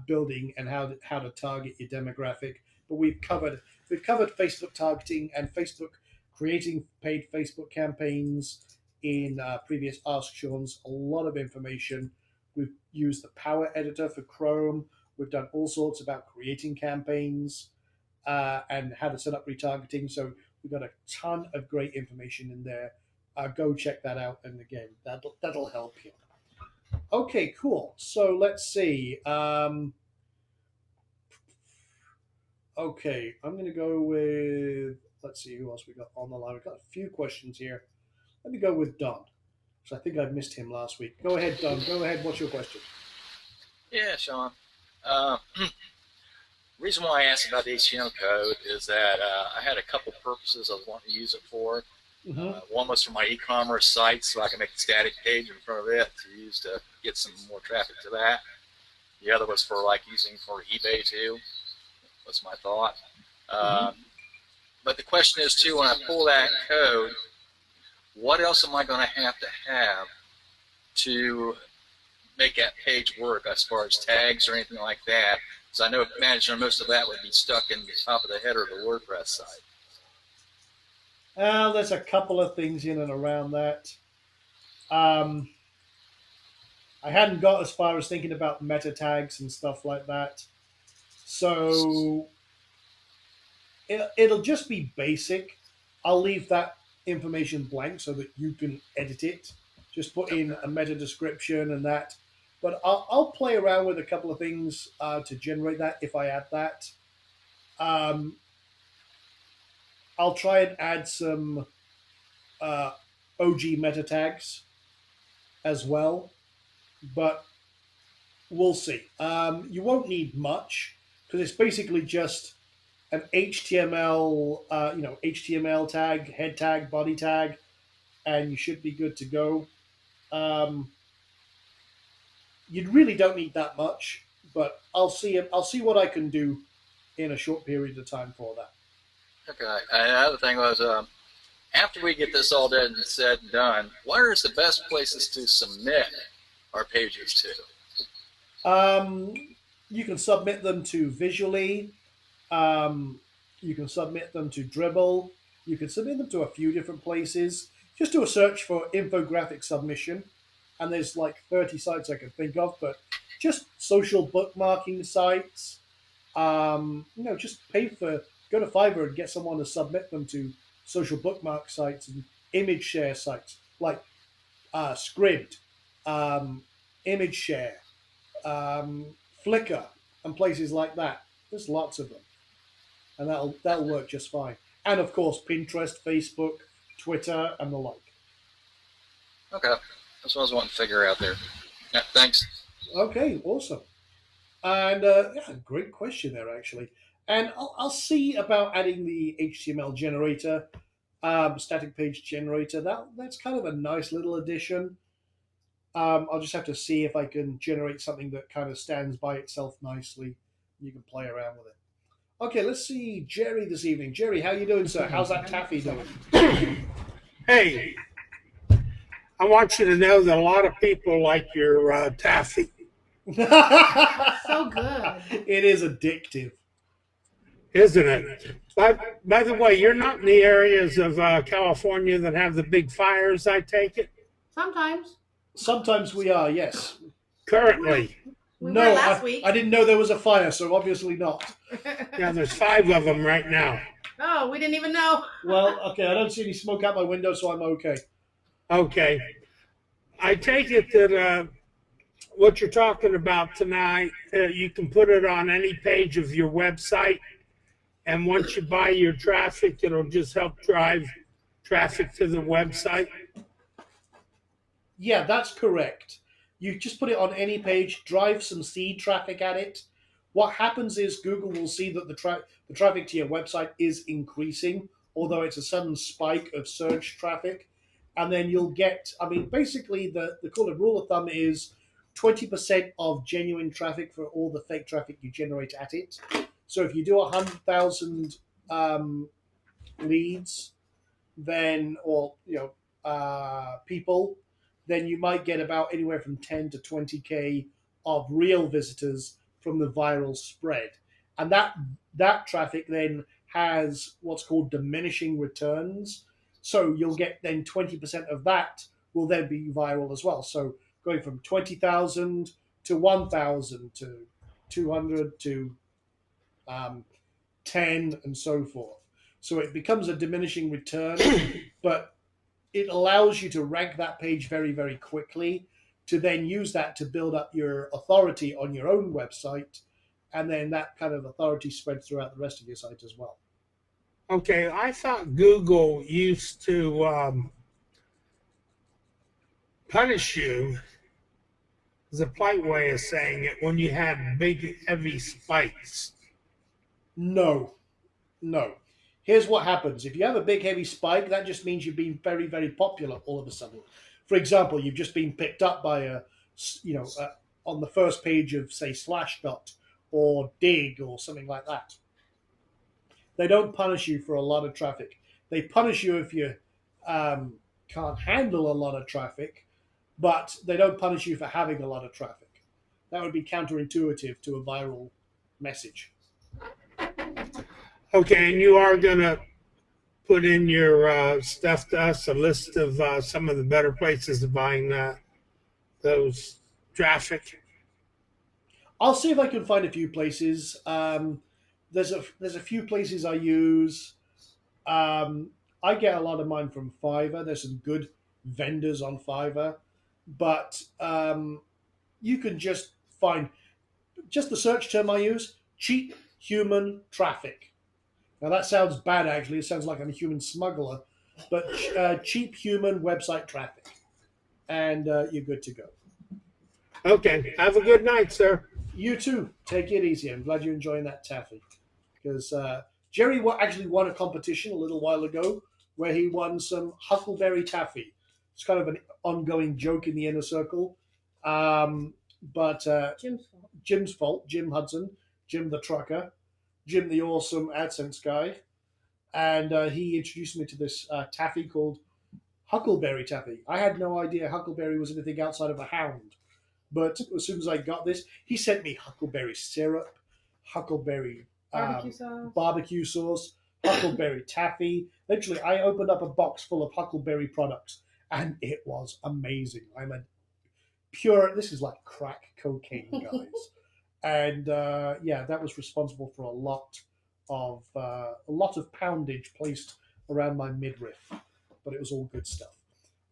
building and how to target your demographic. But we've covered Facebook targeting and Facebook creating paid Facebook campaigns in previous Ask Sean's. A lot of information. We've used the Power Editor for Chrome. We've done all sorts about creating campaigns and how to set up retargeting. So we've got a ton of great information in there. Go check that out, and again, that'll help you. Okay, cool. So let's see. Okay, I'm going to go with, let's see who else we got on the line. We've got a few questions here. Let me go with Don, because I think I missed him last week. Go ahead, Don. Go ahead. What's your question? Yeah, Sean. Reason why I asked about the HTML code is that I had a couple purposes I was wanting to use it for. One was for my e-commerce site, so I can make a static page in front of it to use to get some more traffic to that. The other was for using for eBay too. Was my thought. But But the question is too, when I pull that code, what else am I going to have to make that page work as far as tags or anything like that? Because I know managing most of that would be stuck in the top of the header of the WordPress site. There's a couple of things in and around that. I hadn't got as far as thinking about meta tags and stuff like that. So it'll just be basic. I'll leave that information blank so that you can edit it. Just put in a meta description and that. But I'll play around with a couple of things to generate that if I add that. I'll try and add some OG meta tags as well, but we'll see. You won't need much because it's basically just an HTML, HTML tag, head tag, body tag, and you should be good to go. You really don't need that much, but I'll see what I can do in a short period of time for that. Okay. Another thing was, after we get this all done and said and done, what are the best places to submit our pages to? You can submit them to Visually. You can submit them to Dribbble. You can submit them to a few different places. Just do a search for infographic submission, and there's like 30 sites I can think of, but just social bookmarking sites. Just go to Fiverr and get someone to submit them to social bookmark sites and image share sites like Scribd, Image Share, Flickr, and places like that. There's lots of them, and that'll work just fine. And of course, Pinterest, Facebook, Twitter, and the like. Okay, that's what I was wanting to figure out there. Yeah, thanks. Okay, awesome. And great question there actually. And I'll see about adding the HTML generator, static page generator. That's kind of a nice little addition. I'll just have to see if I can generate something that kind of stands by itself nicely. You can play around with it. Okay, let's see Jerry this evening. Jerry, how you doing, sir? How's that taffy doing? Hey, I want you to know that a lot of people like your taffy. So good. It is addictive. Isn't it? By the way, you're not in the areas of California that have the big fires, I take it? Sometimes. Sometimes we are, yes. Currently. We No, were last week. I didn't know there was a fire, so obviously not. Yeah, there's 5 of them right now. Oh, we didn't even know. Well, okay, I don't see any smoke out my window, so I'm okay. Okay. I take it that what you're talking about tonight, you can put it on any page of your website, and once you buy your traffic, it'll just help drive traffic to the website. Yeah, that's correct. You just put it on any page, drive some seed traffic at it. What happens is Google will see that the traffic to your website is increasing, although it's a sudden spike of search traffic. And then you'll get, basically the call of rule of thumb is 20% of genuine traffic for all the fake traffic you generate at it. So if you do 100,000 leads, then, people, then you might get about anywhere from 10 to 20K of real visitors from the viral spread. And that traffic then has what's called diminishing returns. So you'll get then 20% of that will then be viral as well. So going from 20,000 to 1,000 to 200 to 10 and so forth. So it becomes a diminishing return, but it allows you to rank that page very, very quickly to then use that to build up your authority on your own website. And then that kind of authority spreads throughout the rest of your site as well. Okay, I thought Google used to punish you, is a polite way of saying it, when you had big, heavy spikes. No. Here's what happens. If you have a big, heavy spike, that just means you've been very, very popular all of a sudden. For example, you've just been picked up by on the first page of, say, Slashdot or Dig or something like that. They don't punish you for a lot of traffic. They punish you if you can't handle a lot of traffic, but they don't punish you for having a lot of traffic. That would be counterintuitive to a viral message. Okay, and you are going to put in your stuff to us, a list of some of the better places to find those traffic. I'll see if I can find a few places. There's a few places I use. I get a lot of mine from Fiverr. There's some good vendors on Fiverr, but you can just find just the search term I use: cheap human traffic. Now that sounds bad. Actually, it sounds like I'm a human smuggler, but cheap human website traffic, and you're good to go. Okay, have a good night, sir. You too. Take it easy. I'm glad you're enjoying that taffy. Because Jerry actually won a competition a little while ago where he won some Huckleberry taffy. It's kind of an ongoing joke in the inner circle. But Jim's fault. Jim's fault. Jim Hudson, Jim the trucker, Jim the awesome AdSense guy. And he introduced me to this taffy called Huckleberry taffy. I had no idea Huckleberry was anything outside of a hound. But as soon as I got this, he sent me Huckleberry syrup, Huckleberry barbecue sauce, Huckleberry taffy. Literally, I opened up a box full of Huckleberry products, and it was amazing. I'm a this is like crack cocaine, guys. And yeah, that was responsible for a lot of poundage placed around my midriff, but it was all good stuff.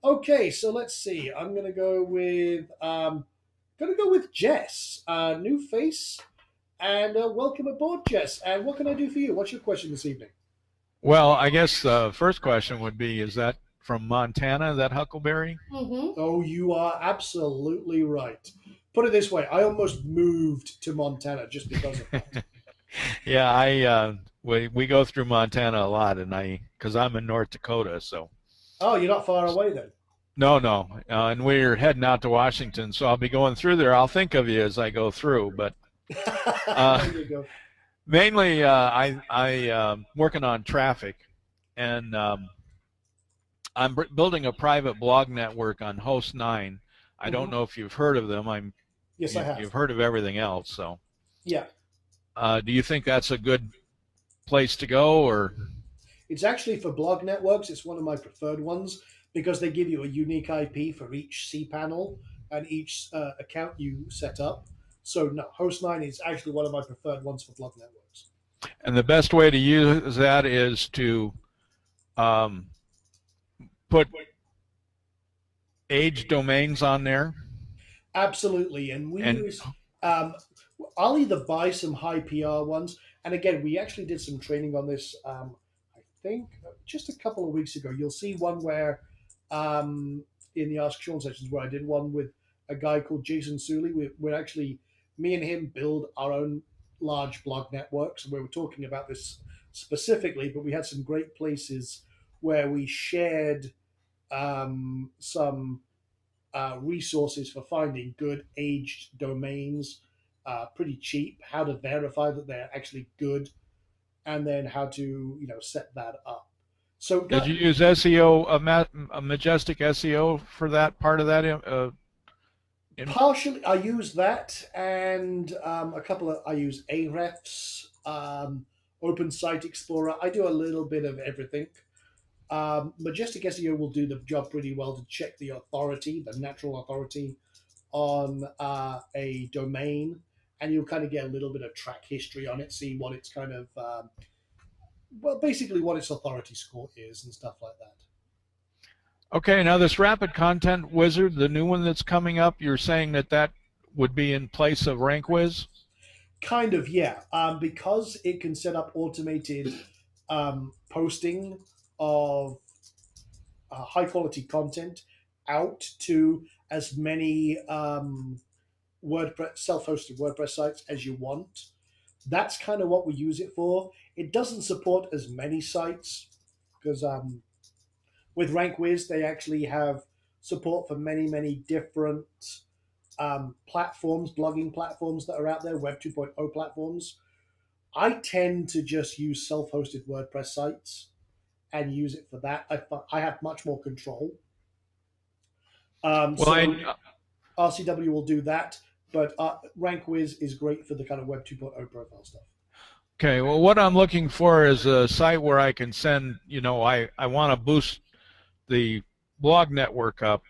Okay, so let's see. I'm gonna go with Jess, new face, and welcome aboard, Jess. And what can I do for you? What's your question this evening? Well, I guess the first question would be, is that from Montana, that Huckleberry? Mm-hmm. Oh, you are absolutely right. Put it this way, I almost moved to Montana just because of that. Yeah, we go through Montana a lot, and because I'm in North Dakota, so. Oh, you're not far away then. No, and we're heading out to Washington, so I'll be going through there. I'll think of you as I go through, but There you go. mainly I working on traffic, and I'm building a private blog network on Host9. I don't know if you've heard of them. Yes, I have. You've heard of everything else, so. Yeah. Do you think that's a good place to go, or? It's actually for blog networks. It's one of my preferred ones because they give you a unique IP for each cPanel and each account you set up. So no, Host9 is actually one of my preferred ones for blog networks. And the best way to use that is to put age domains on there. Absolutely, and use. I'll either buy some high PR ones, and again, we actually did some training on this. I think just a couple of weeks ago. You'll see one where in the Ask Sean sessions where I did one with a guy called Jason Suley. We're actually me and him build our own large blog networks, and we were talking about this specifically. But we had some great places where we shared some resources for finding good aged domains, pretty cheap, how to verify that they're actually good, and then how to set that up. So did you use SEO, a Majestic SEO for that part of that? Partially, I use that, and I use Ahrefs, Open Site Explorer. I do a little bit of everything. Majestic SEO will do the job pretty well to check the authority, the natural authority on a domain, and you'll kind of get a little bit of track history on it, see what it's kind of, basically what its authority score is and stuff like that. Okay, now this Rapid Content Wizard, the new one that's coming up, you're saying that would be in place of RankWiz? Kind of, yeah. Because it can set up automated posting of high quality content out to as many WordPress self-hosted WordPress sites as you want. That's kind of what we use it for. It doesn't support as many sites because with RankWiz they actually have support for many different platforms, blogging platforms that are out there, Web 2.0 platforms. I tend to just use self-hosted WordPress sites and use it for that. I have much more control. Well, So RCW will do that, but RankWiz is great for the kind of Web 2.0 profile stuff. okay. Well, what I'm looking for is a site where I can send. I want to boost the blog network up,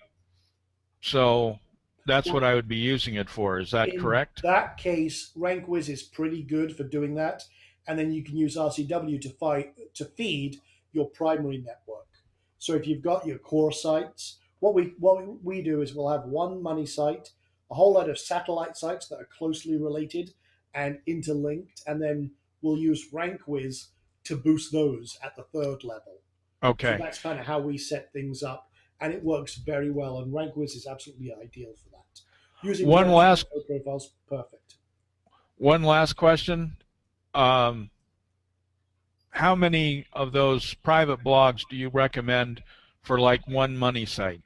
so that's what I would be using it for. Is that correct? In that case, RankWiz is pretty good for doing that, and then you can use RCW to feed your primary network. So if you've got your core sites, what we do is we'll have one money site, a whole lot of satellite sites that are closely related and interlinked, and then we'll use RankWiz to boost those at the third level. Okay. So that's kind of how we set things up, and it works very well. And RankWiz is absolutely ideal for that. Using One last profiles, perfect. One last question. How many of those private blogs do you recommend for like one money site?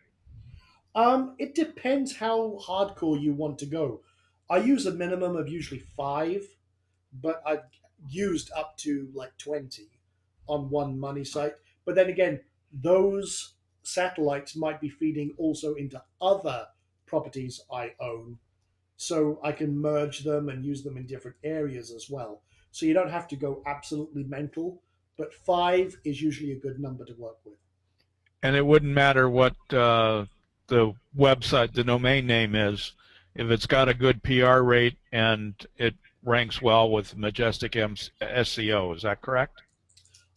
It depends how hardcore you want to go. I use a minimum of usually 5, but I've used up to like 20 on one money site. But then again, those satellites might be feeding also into other properties I own. So I can merge them and use them in different areas as well. So you don't have to go absolutely mental, but 5 is usually a good number to work with. And it wouldn't matter what the website, the domain name is, if it's got a good PR rate and it ranks well with Majestic SEO. Is that correct?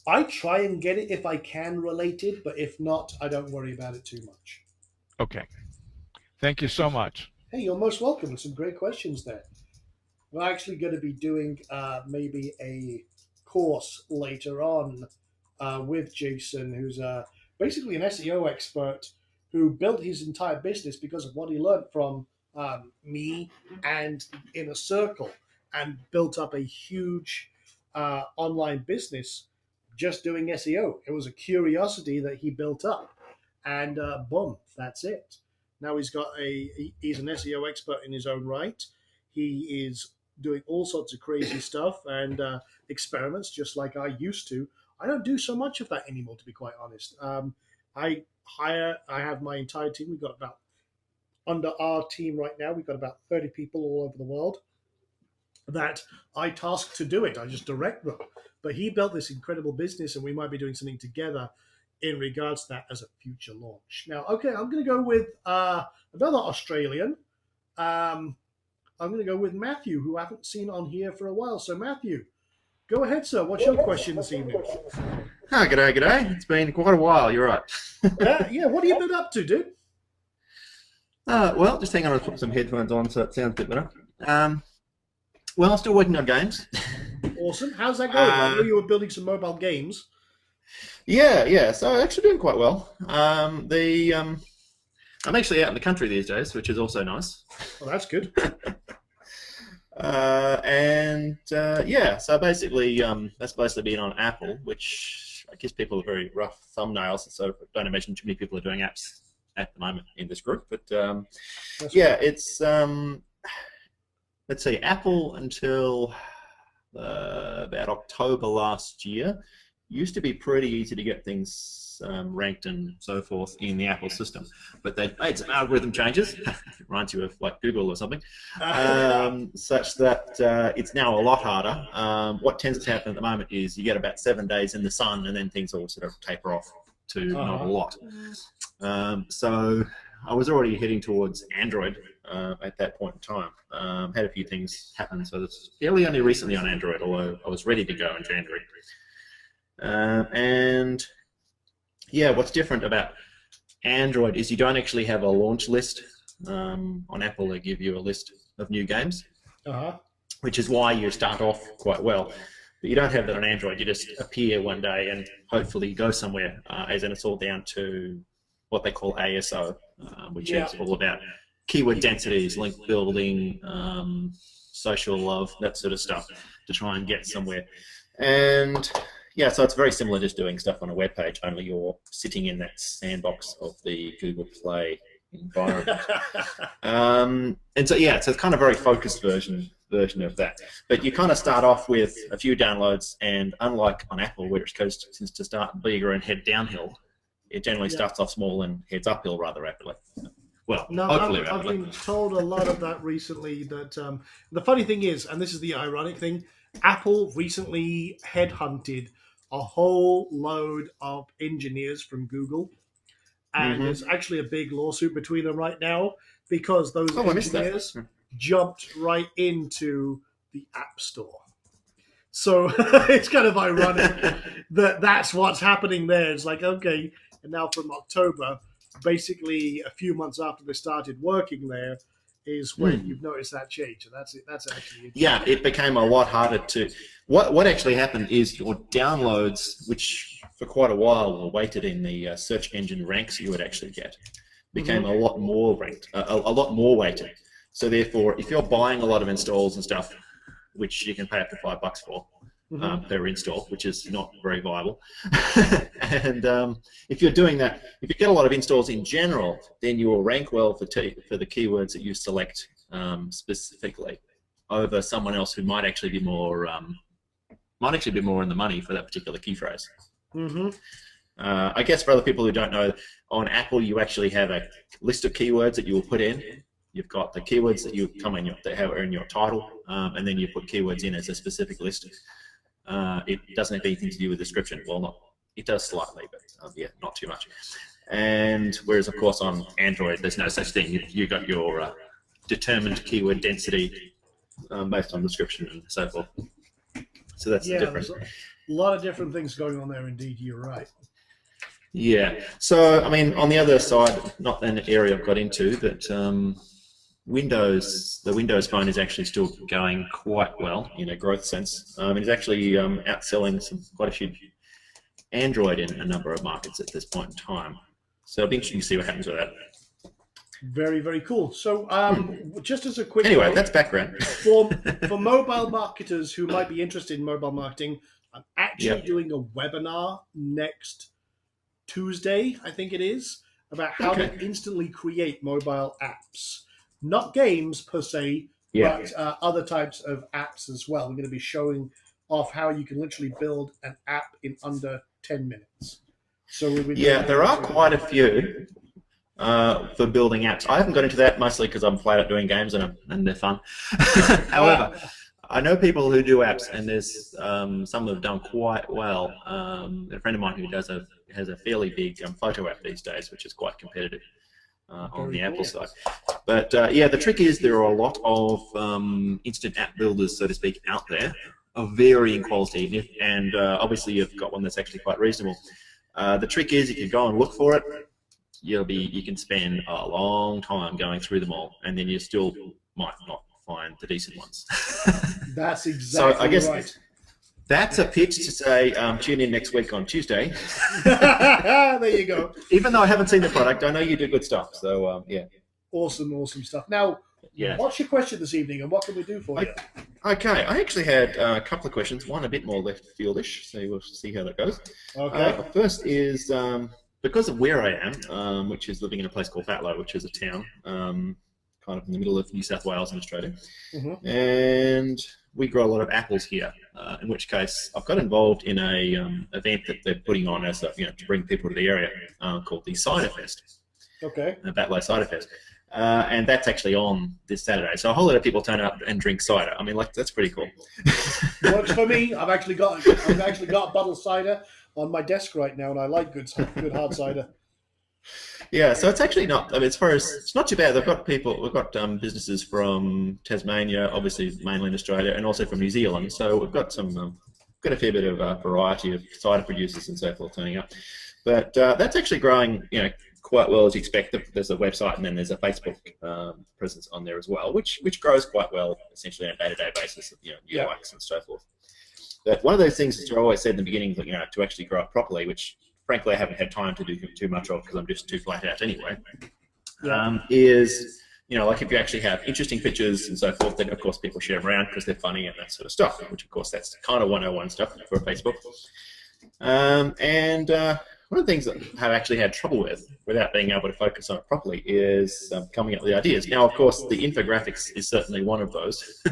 I try and get it if I can related, but if not, I don't worry about it too much. Okay. Thank you so much. Hey, you're most welcome. Some great questions there. We're actually going to be doing maybe a course later on with Jason, who's basically an SEO expert who built his entire business because of what he learned from me and Inner Circle, and built up a huge online business just doing SEO. It was a curiosity that he built up, and boom, that's it. Now he's an SEO expert in his own right. He is doing all sorts of crazy stuff and experiments, just like I used to. I don't do so much of that anymore, to be quite honest. I have my entire team. We've got under our team right now, we've got about 30 people all over the world that I task to do it. I just direct them. But he built this incredible business, and we might be doing something together in regards to that as a future launch. Now, okay, I'm going to go with another Australian. I'm going to go with Matthew, who I haven't seen on here for a while. So, Matthew, go ahead, sir. What's your question this evening? Oh, g'day. It's been quite a while. You're right. Yeah, what have you been up to, dude? Well, just hang on. I'll put some headphones on so it sounds a bit better. Well, I'm still working on games. Awesome. How's that going? I know you were building some mobile games. Yeah. So actually doing quite well. I'm actually out in the country these days, which is also nice. Well, that's good. So basically, that's basically been on Apple, which I guess people are very rough thumbnails, so I don't imagine too many people are doing apps at the moment in this group. But it's let's see, Apple until about October last year used to be pretty easy to get things ranked and so forth in the Apple system, but they made some algorithm changes. It reminds you of like Google or something, such that it's now a lot harder. What tends to happen at the moment is you get about 7 days in the sun, and then things all sort of taper off to not a lot. So I was already heading towards Android at that point in time. Had a few things happen, so it's fairly only recently on Android, although I was ready to go in January. And yeah, what's different about Android is you don't actually have a launch list. On Apple, they give you a list of new games, which is why you start off quite well. But you don't have that on Android. You just appear one day and hopefully go somewhere, as in it's all down to what they call ASO, which is all about keyword densities, link building, social love, that sort of stuff, to try and get somewhere. And yeah, so it's very similar just doing stuff on a web page, only you're sitting in that sandbox of the Google Play environment. And so yeah, so it's kind of a very focused version version of that. But you kind of start off with a few downloads, and unlike on Apple, where it goes tends to start bigger and head downhill, it generally starts off small and heads uphill rather rapidly. Well, No, hopefully I've rapidly. been told a lot of that recently. That the funny thing is, and this is the ironic thing, Apple recently headhunted a whole load of engineers from Google, and Mhm. there's actually a big lawsuit between them right now because those Oh, I missed that. engineers jumped right into the App Store. So it's kind of ironic that that's what's happening there. It's like, okay, and now from October, basically a few months after they started working there, is when you've noticed that change. And that's it. That's actually Yeah, it became a lot harder to. What actually happened is your downloads, which for quite a while were weighted in the search engine ranks you would actually get, became a lot more ranked, a lot more weighted. So therefore, if you're buying a lot of installs and stuff, which you can pay up to $5 for per install, which is not very viable, and if you're doing that, if you get a lot of installs in general, then you will rank well for the keywords that you select specifically over someone else who might actually be more in the money for that particular key phrase. I guess for other people who don't know, on Apple you actually have a list of keywords that you will put in. You've got the keywords that you come in that are in your title, and then you put keywords in as a specific list. It doesn't have anything to do with description. Well, not it does slightly, but yeah, not too much. And whereas of course on Android there's no such thing. You got your determined keyword density based on description and so forth. So that's the difference. There's a lot of different things going on there. Indeed, you're right. Yeah. So I mean, on the other side, not an area I've got into, but the Windows Phone is actually still going quite well in a growth sense. It's actually outselling quite a few Android in a number of markets at this point in time. So it'll be interesting to see what happens with that. Very, very cool. So, just as a quick Anyway, note, that's background. for mobile marketers who might be interested in mobile marketing, I'm actually doing a webinar next Tuesday, I think it is, about how to instantly create mobile apps. Not games per se, but other types of apps as well. I'm going to be showing off how you can literally build an app in under 10 minutes. So we'll be there are quite a few for building apps. I haven't got into that mostly because I'm flat out doing games and they're fun. However, I know people who do apps, and there's some that have done quite well. A friend of mine who has a fairly big photo app these days, which is quite competitive on the Apple side. But yeah, the trick is there are a lot of instant app builders, so to speak, out there of varying quality, and obviously you've got one that's actually quite reasonable. The trick is if you go and look for it, you can spend a long time going through them all, and then you still might not find the decent ones. That's exactly so I guess right. That's a pitch to say tune in next week on Tuesday. There you go. Even though I haven't seen the product, I know you do good stuff. So yeah. Awesome stuff. Now, what's your question this evening, and what can we do for you? Okay, I actually had a couple of questions. One a bit more left fieldish, so we'll see how that goes. Okay. First is because of where I am, which is living in a place called Fatlow, which is a town kind of in the middle of New South Wales in Australia, and we grow a lot of apples here. In which case, I've got involved in a event that they're putting on as to bring people to the area called the Cider Fest. Okay. Fatlow Cider Fest. And that's actually on this Saturday. So a whole lot of people turn up and drink cider. I mean, that's pretty cool. Works for me. I've actually got a bottle of cider on my desk right now, and I like good hard cider. Yeah, so it's actually not. I mean, it's not too bad. We've got businesses from Tasmania, obviously mainland Australia, and also from New Zealand. So we've got got a fair bit of variety of cider producers and so forth turning up. But that's actually growing, quite well as you expect. There's a website and then there's a Facebook presence on there as well, which grows quite well essentially on a day-to-day basis of new likes and so forth. But one of those things that you always said in the beginning, to actually grow it properly, which frankly I haven't had time to do too much of because I'm just too flat out anyway, is like if you actually have interesting pictures and so forth, then of course people share them around because they're funny and that sort of stuff, which of course that's kind of 101 stuff for Facebook. One of the things that I've actually had trouble with, without being able to focus on it properly, is coming up with the ideas. Now, of course, the infographics is certainly one of those.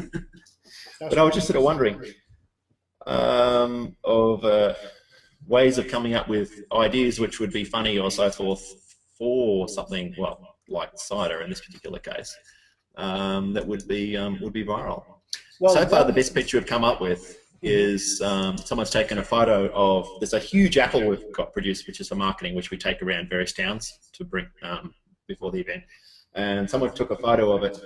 But I was just sort of wondering of ways of coming up with ideas which would be funny or so forth for something, well, like cider in this particular case, that would be viral. Well, so far, the best picture we've come up with is someone's taken a photo of, there's a huge apple we've got produced, which is for marketing, which we take around various towns to bring before the event. And someone took a photo of it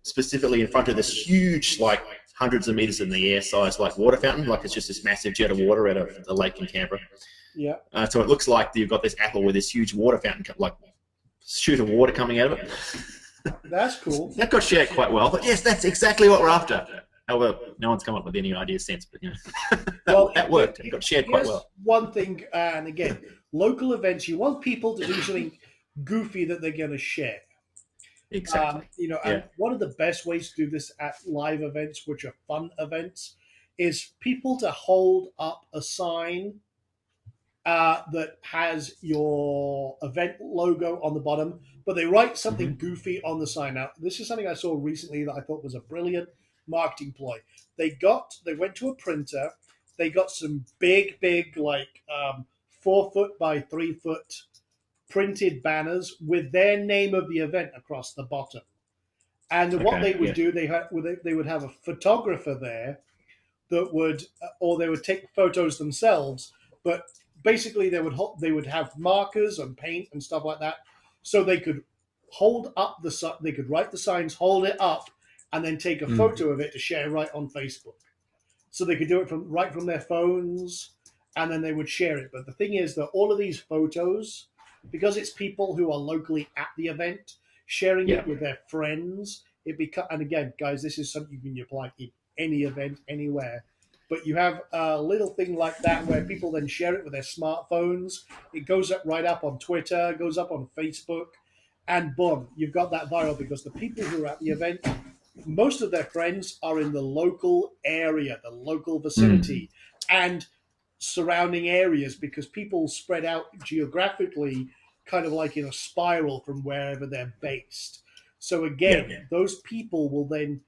specifically in front of this huge, like hundreds of meters in the air size, like water fountain, like it's just this massive jet of water at a lake in Canberra. Yeah. So it looks like you've got this apple with this huge water fountain, like shoot of water coming out of it. That's cool. That got shared quite well, but yes, that's exactly what we're after. However, no one's come up with any ideas since, but that worked. It got shared quite well. One thing, and again, local events, you want people to do something goofy that they're going to share. Exactly. And one of the best ways to do this at live events, which are fun events, is people to hold up a sign that has your event logo on the bottom, but they write something goofy on the sign. Now, this is something I saw recently that I thought was a brilliant marketing ploy. They went to a printer, they got some big like 4 foot by 3 foot printed banners with their name of the event across the bottom. And what they would do, they would have a photographer there that would, or they would take photos themselves, but basically they would have markers and paint and stuff like that, so they could they could write the signs, hold it up, and then take a photo of it to share right on Facebook. So they could do it right from their phones, and then they would share it. But the thing is that all of these photos, because it's people who are locally at the event, sharing it with their friends, and again, guys, this is something you can apply in any event, anywhere. But you have a little thing like that where people then share it with their smartphones. It goes right up on Twitter, goes up on Facebook, and boom, you've got that viral, because the people who are at the event, most of their friends are in the local area, the local vicinity, and surrounding areas, because people spread out geographically kind of like in a spiral from wherever they're based. So again, those people will then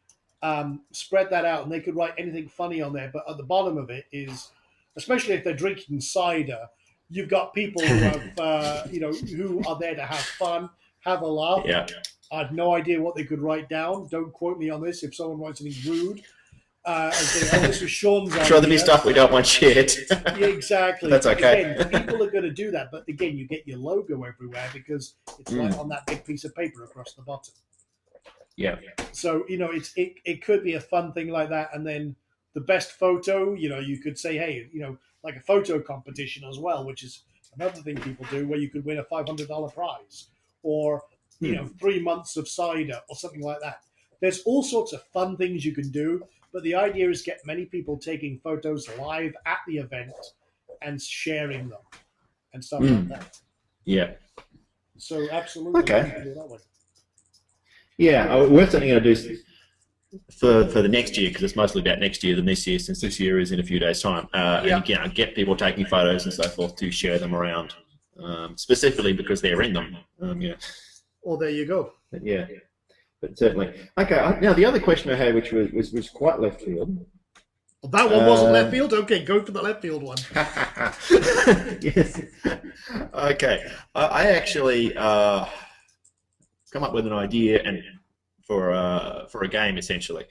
spread that out, and they could write anything funny on there. But at the bottom of it is, especially if they're drinking cider, you've got people who have, who are there to have fun, have a laugh. Yeah. I have no idea what they could write down. Don't quote me on this if someone writes anything rude. This was Sean's idea. I'm sure there'll be stuff we don't want shared. Yeah, exactly. That's okay. Again, people are going to do that, but again, you get your logo everywhere because it's right on that big piece of paper across the bottom. Yeah. So it could be a fun thing like that, and then the best photo, you could say, hey, like a photo competition as well, which is another thing people do, where you could win a $500 prize, or 3 months of cider or something like that. There's all sorts of fun things you can do, but the idea is get many people taking photos live at the event and sharing them and stuff like that. Yeah. So absolutely, Okay. you can do it that way. Yeah, we're certainly going to do for the next year, because it's mostly about next year than this year, since this year is in a few days' time. And again, get people taking photos and so forth to share them around, specifically because they're in them. Well, there you go. But certainly. Okay, now the other question I had, which was quite left field. Well, that one wasn't left field? Okay, go for the left field one. Yes. Okay. I actually come up with an idea and for a game, essentially,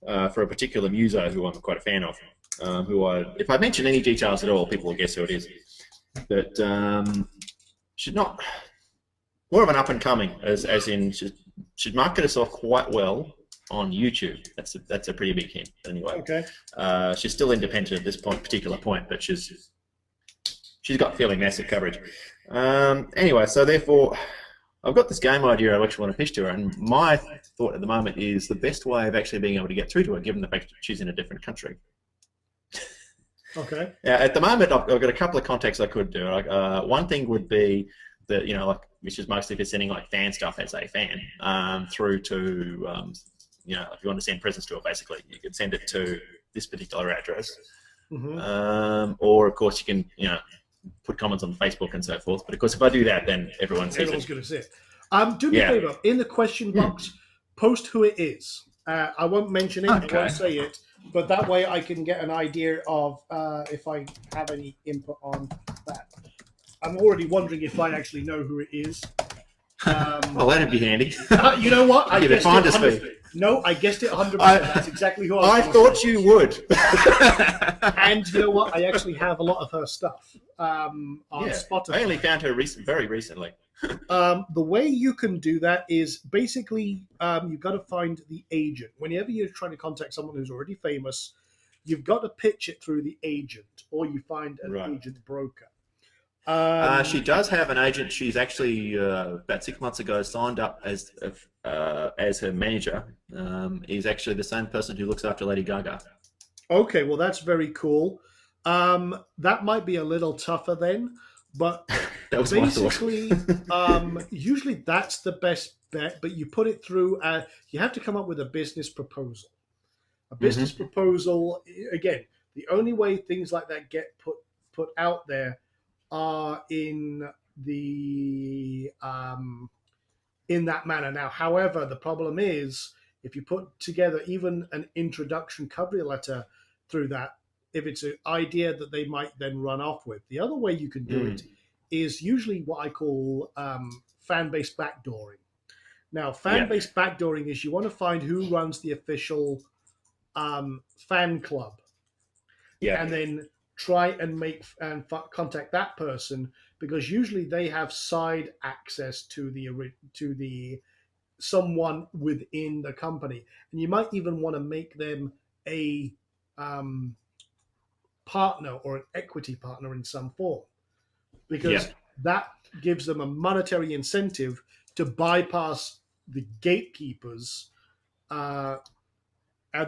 for a particular muso who I'm quite a fan of. If I mention any details at all, people will guess who it is. But more of an up and coming, as in should market herself quite well on YouTube. That's a pretty big hint, anyway. Okay. She's still independent at this particular point, but she's got fairly massive coverage. Anyway, so therefore, I've got this game idea I actually want to pitch to her, and my thought at the moment is the best way of actually being able to get through to her, given the fact that she's in a different country. Okay. At the moment, I've got a couple of contacts I could do. One thing would be that, which is mostly for sending like fan stuff as a fan, through to, if you want to send presents to her, basically, you could send it to this particular address. Or of course you can, put comments on Facebook and so forth. But of course, if I do that, then everyone's going to see it. Do me a favor, in the question box, post who it is. I won't mention it, I won't say it, but that way I can get an idea of if I have any input on that. I'm already wondering if I actually know who it is. Well, that'd be handy. You know what? I Give it guessed finder's 100 fee. No, I guessed it 100%. I- That's exactly who I I was thought you would. And you know what? I actually have a lot of her stuff on Yeah, Spotify. I only found her very recently. The way you can do that is basically you've got to find the agent. Whenever you're trying to contact someone who's already famous, you've got to pitch it through the agent, or you find an Right. agent broker. She does have an agent. She's actually about 6 months ago signed up as her manager. He's actually the same person who looks after Lady Gaga. Okay, well that's very cool. That might be a little tougher then, but That was my thought. basically, usually that's the best bet. But you put it through. You have to come up with a business proposal. A business proposal. Again, the only way things like that get put out there are in the in that manner. Now, however, the problem is if you put together even an introduction cover letter through that, if it's an idea that they might then run off with. The other way you can do it is usually what I call fan-based backdooring. Now, fan-based backdooring is you want to find who runs the official fan club, and then try and contact that person, because usually they have side access to the someone within the company, and you might even want to make them a partner or an equity partner in some form, because that gives them a monetary incentive to bypass the gatekeepers and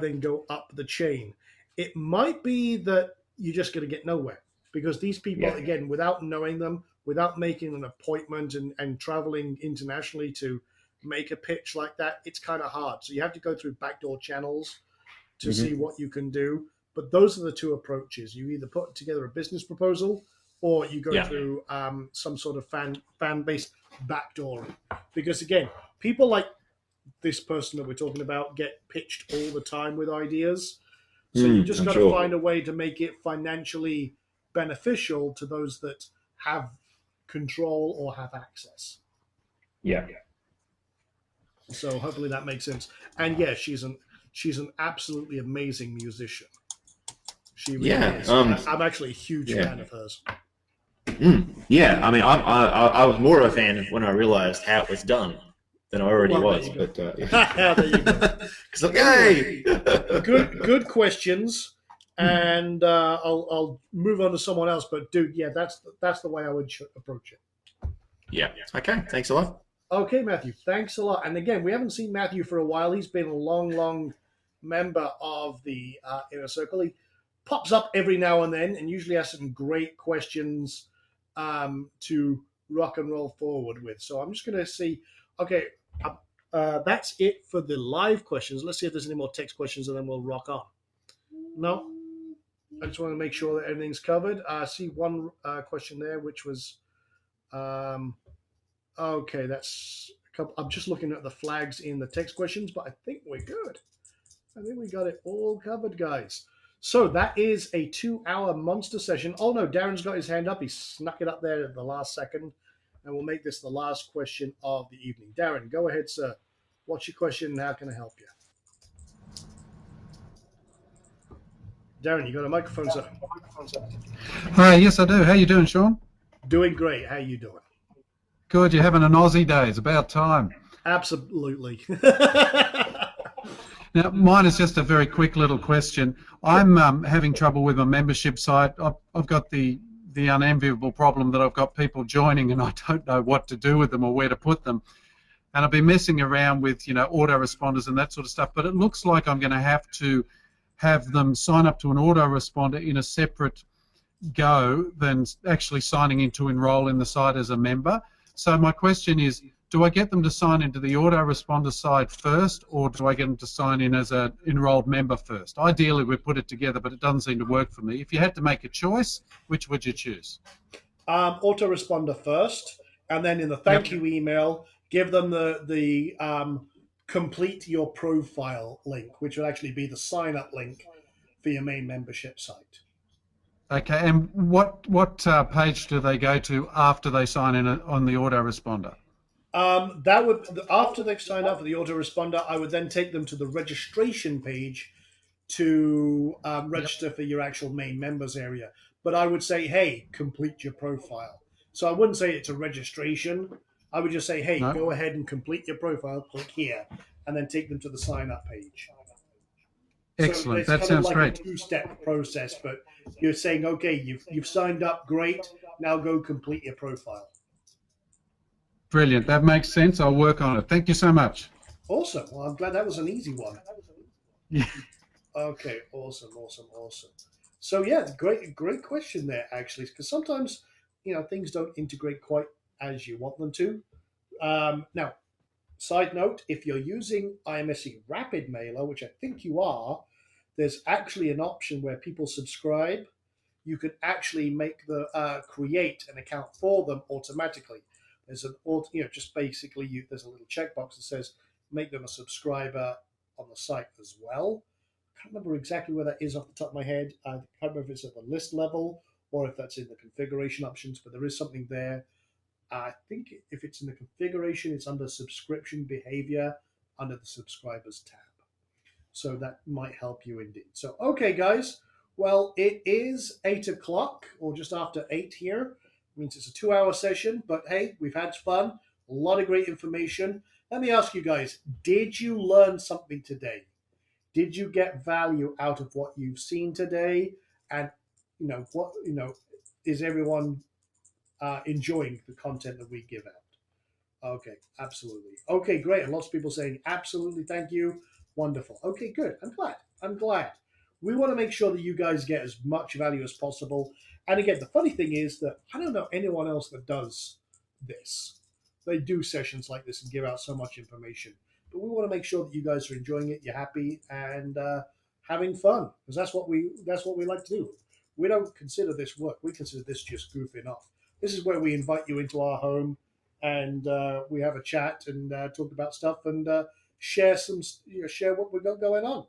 then go up the chain. It might be that you're just going to get nowhere, because these people, again, without knowing them, without making an appointment and traveling internationally to make a pitch like that, it's kind of hard. So you have to go through backdoor channels to see what you can do. But those are the two approaches. You either put together a business proposal, or you go through some sort of fan-based backdooring. Because again, people like this person that we're talking about get pitched all the time with ideas. So you just got to find a way to make it financially beneficial to those that have control or have access. Yeah. So hopefully that makes sense. And yeah, she's an absolutely amazing musician. She really is. I'm actually a huge fan of hers. Yeah, I mean, I was more of a fan when I realized how it was done than I already was. But there you go. Because yay! Good questions, and I'll move on to someone else. But dude, yeah, that's the way I would approach it. Yeah. Okay. Thanks a lot. Okay, Matthew. Thanks a lot. And again, we haven't seen Matthew for a while. He's been a long member of the Inner Circle. He pops up every now and then, and usually has some great questions to rock and roll forward with. So I'm just going to see. Okay, that's it for the live questions. Let's see if there's any more text questions, and then we'll rock on. No, I just want to make sure that everything's covered. I see one question there, which was, okay, that's a couple. I'm just looking at the flags in the text questions, but I think we're good. I think we got it all covered, guys. So that is a 2-hour monster session. Oh no, Darren's got his hand up. He snuck it up there at the last second. And we'll make this the last question of the evening. Darren, go ahead, sir. What's your question and how can I help you? Darren, you got a microphone, sir? Hi, yes I do. How you doing, Sean? Doing great. How you doing? Good, you're having an Aussie day. It's about time. Absolutely. Now, mine is just a very quick little question. I'm having trouble with my membership site. I've got the unenviable problem that I've got people joining and I don't know what to do with them or where to put them. And I've been messing around with, autoresponders and that sort of stuff, but it looks like I'm going to have them sign up to an autoresponder in a separate go than actually signing in to enroll in the site as a member. So my question is, do I get them to sign into the autoresponder side first, or do I get them to sign in as an enrolled member first? Ideally, we put it together, but it doesn't seem to work for me. If you had to make a choice, which would you choose? Autoresponder first, and then in the thank you email, give them the complete your profile link, which would actually be the sign up link for your main membership site. Okay, and what page do they go to after they sign in on the autoresponder? That would, after they sign up for the autoresponder, I would then take them to the registration page to register for your actual main members area. But I would say, hey, complete your profile. So I wouldn't say it's a registration. I would just say, hey, No. go ahead and complete your profile, click here, and then take them to the sign up page. Excellent. So That it's kind sounds of like great. a two-step process, but you're saying, okay, you've signed up, great. Now go complete your profile. Brilliant. That makes sense. I'll work on it. Thank you so much. Awesome. Well, I'm glad that was an easy one. Yeah. Okay. Awesome. So yeah, great question there, actually, because sometimes things don't integrate quite as you want them to. Now, side note: if you're using IMSE Rapid Mailer, which I think you are, there's actually an option where people subscribe. You can actually make create an account for them automatically. There's just basically there's a little checkbox that says make them a subscriber on the site as well. I can't remember exactly where that is off the top of my head. I can't remember if it's at the list level or if that's in the configuration options, but there is something there. I think if it's in the configuration, it's under subscription behavior under the subscribers tab. So that might help you indeed. So, okay, guys. Well, it is 8 o'clock or just after 8 here. It means it's a 2-hour session, but hey, we've had fun. A lot of great information. Let me ask you guys, did you learn something today? Did you get value out of what you've seen today? And, is everyone enjoying the content that we give out? Okay, absolutely. Okay, great. And lots of people saying, absolutely, thank you. Wonderful. Okay, good. I'm glad. We want to make sure that you guys get as much value as possible. And again, the funny thing is that I don't know anyone else that does this. They do sessions like this and give out so much information. But we want to make sure that you guys are enjoying it, you're happy, and having fun, because that's what we like to do. We don't consider this work. We consider this just goofing off. This is where we invite you into our home, and we have a chat and talk about stuff and share what we've got going on.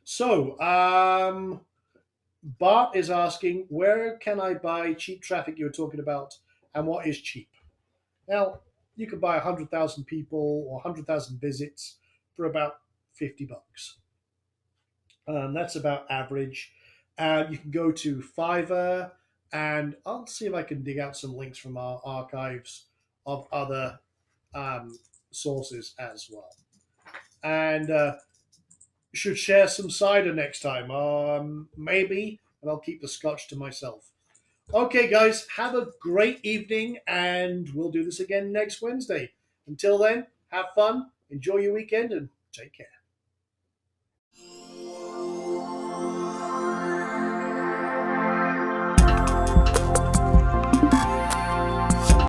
So, Bart is asking, where can I buy cheap traffic you were talking about, and what is cheap? Now, you can buy 100,000 people or 100,000 visits for about $50. That's about average. You can go to Fiverr, and I'll see if I can dig out some links from our archives of other sources as well. And should share some cider next time. Maybe, but I'll keep the scotch to myself. Okay, guys, have a great evening, and we'll do this again next Wednesday. Until then, have fun, enjoy your weekend, and take care.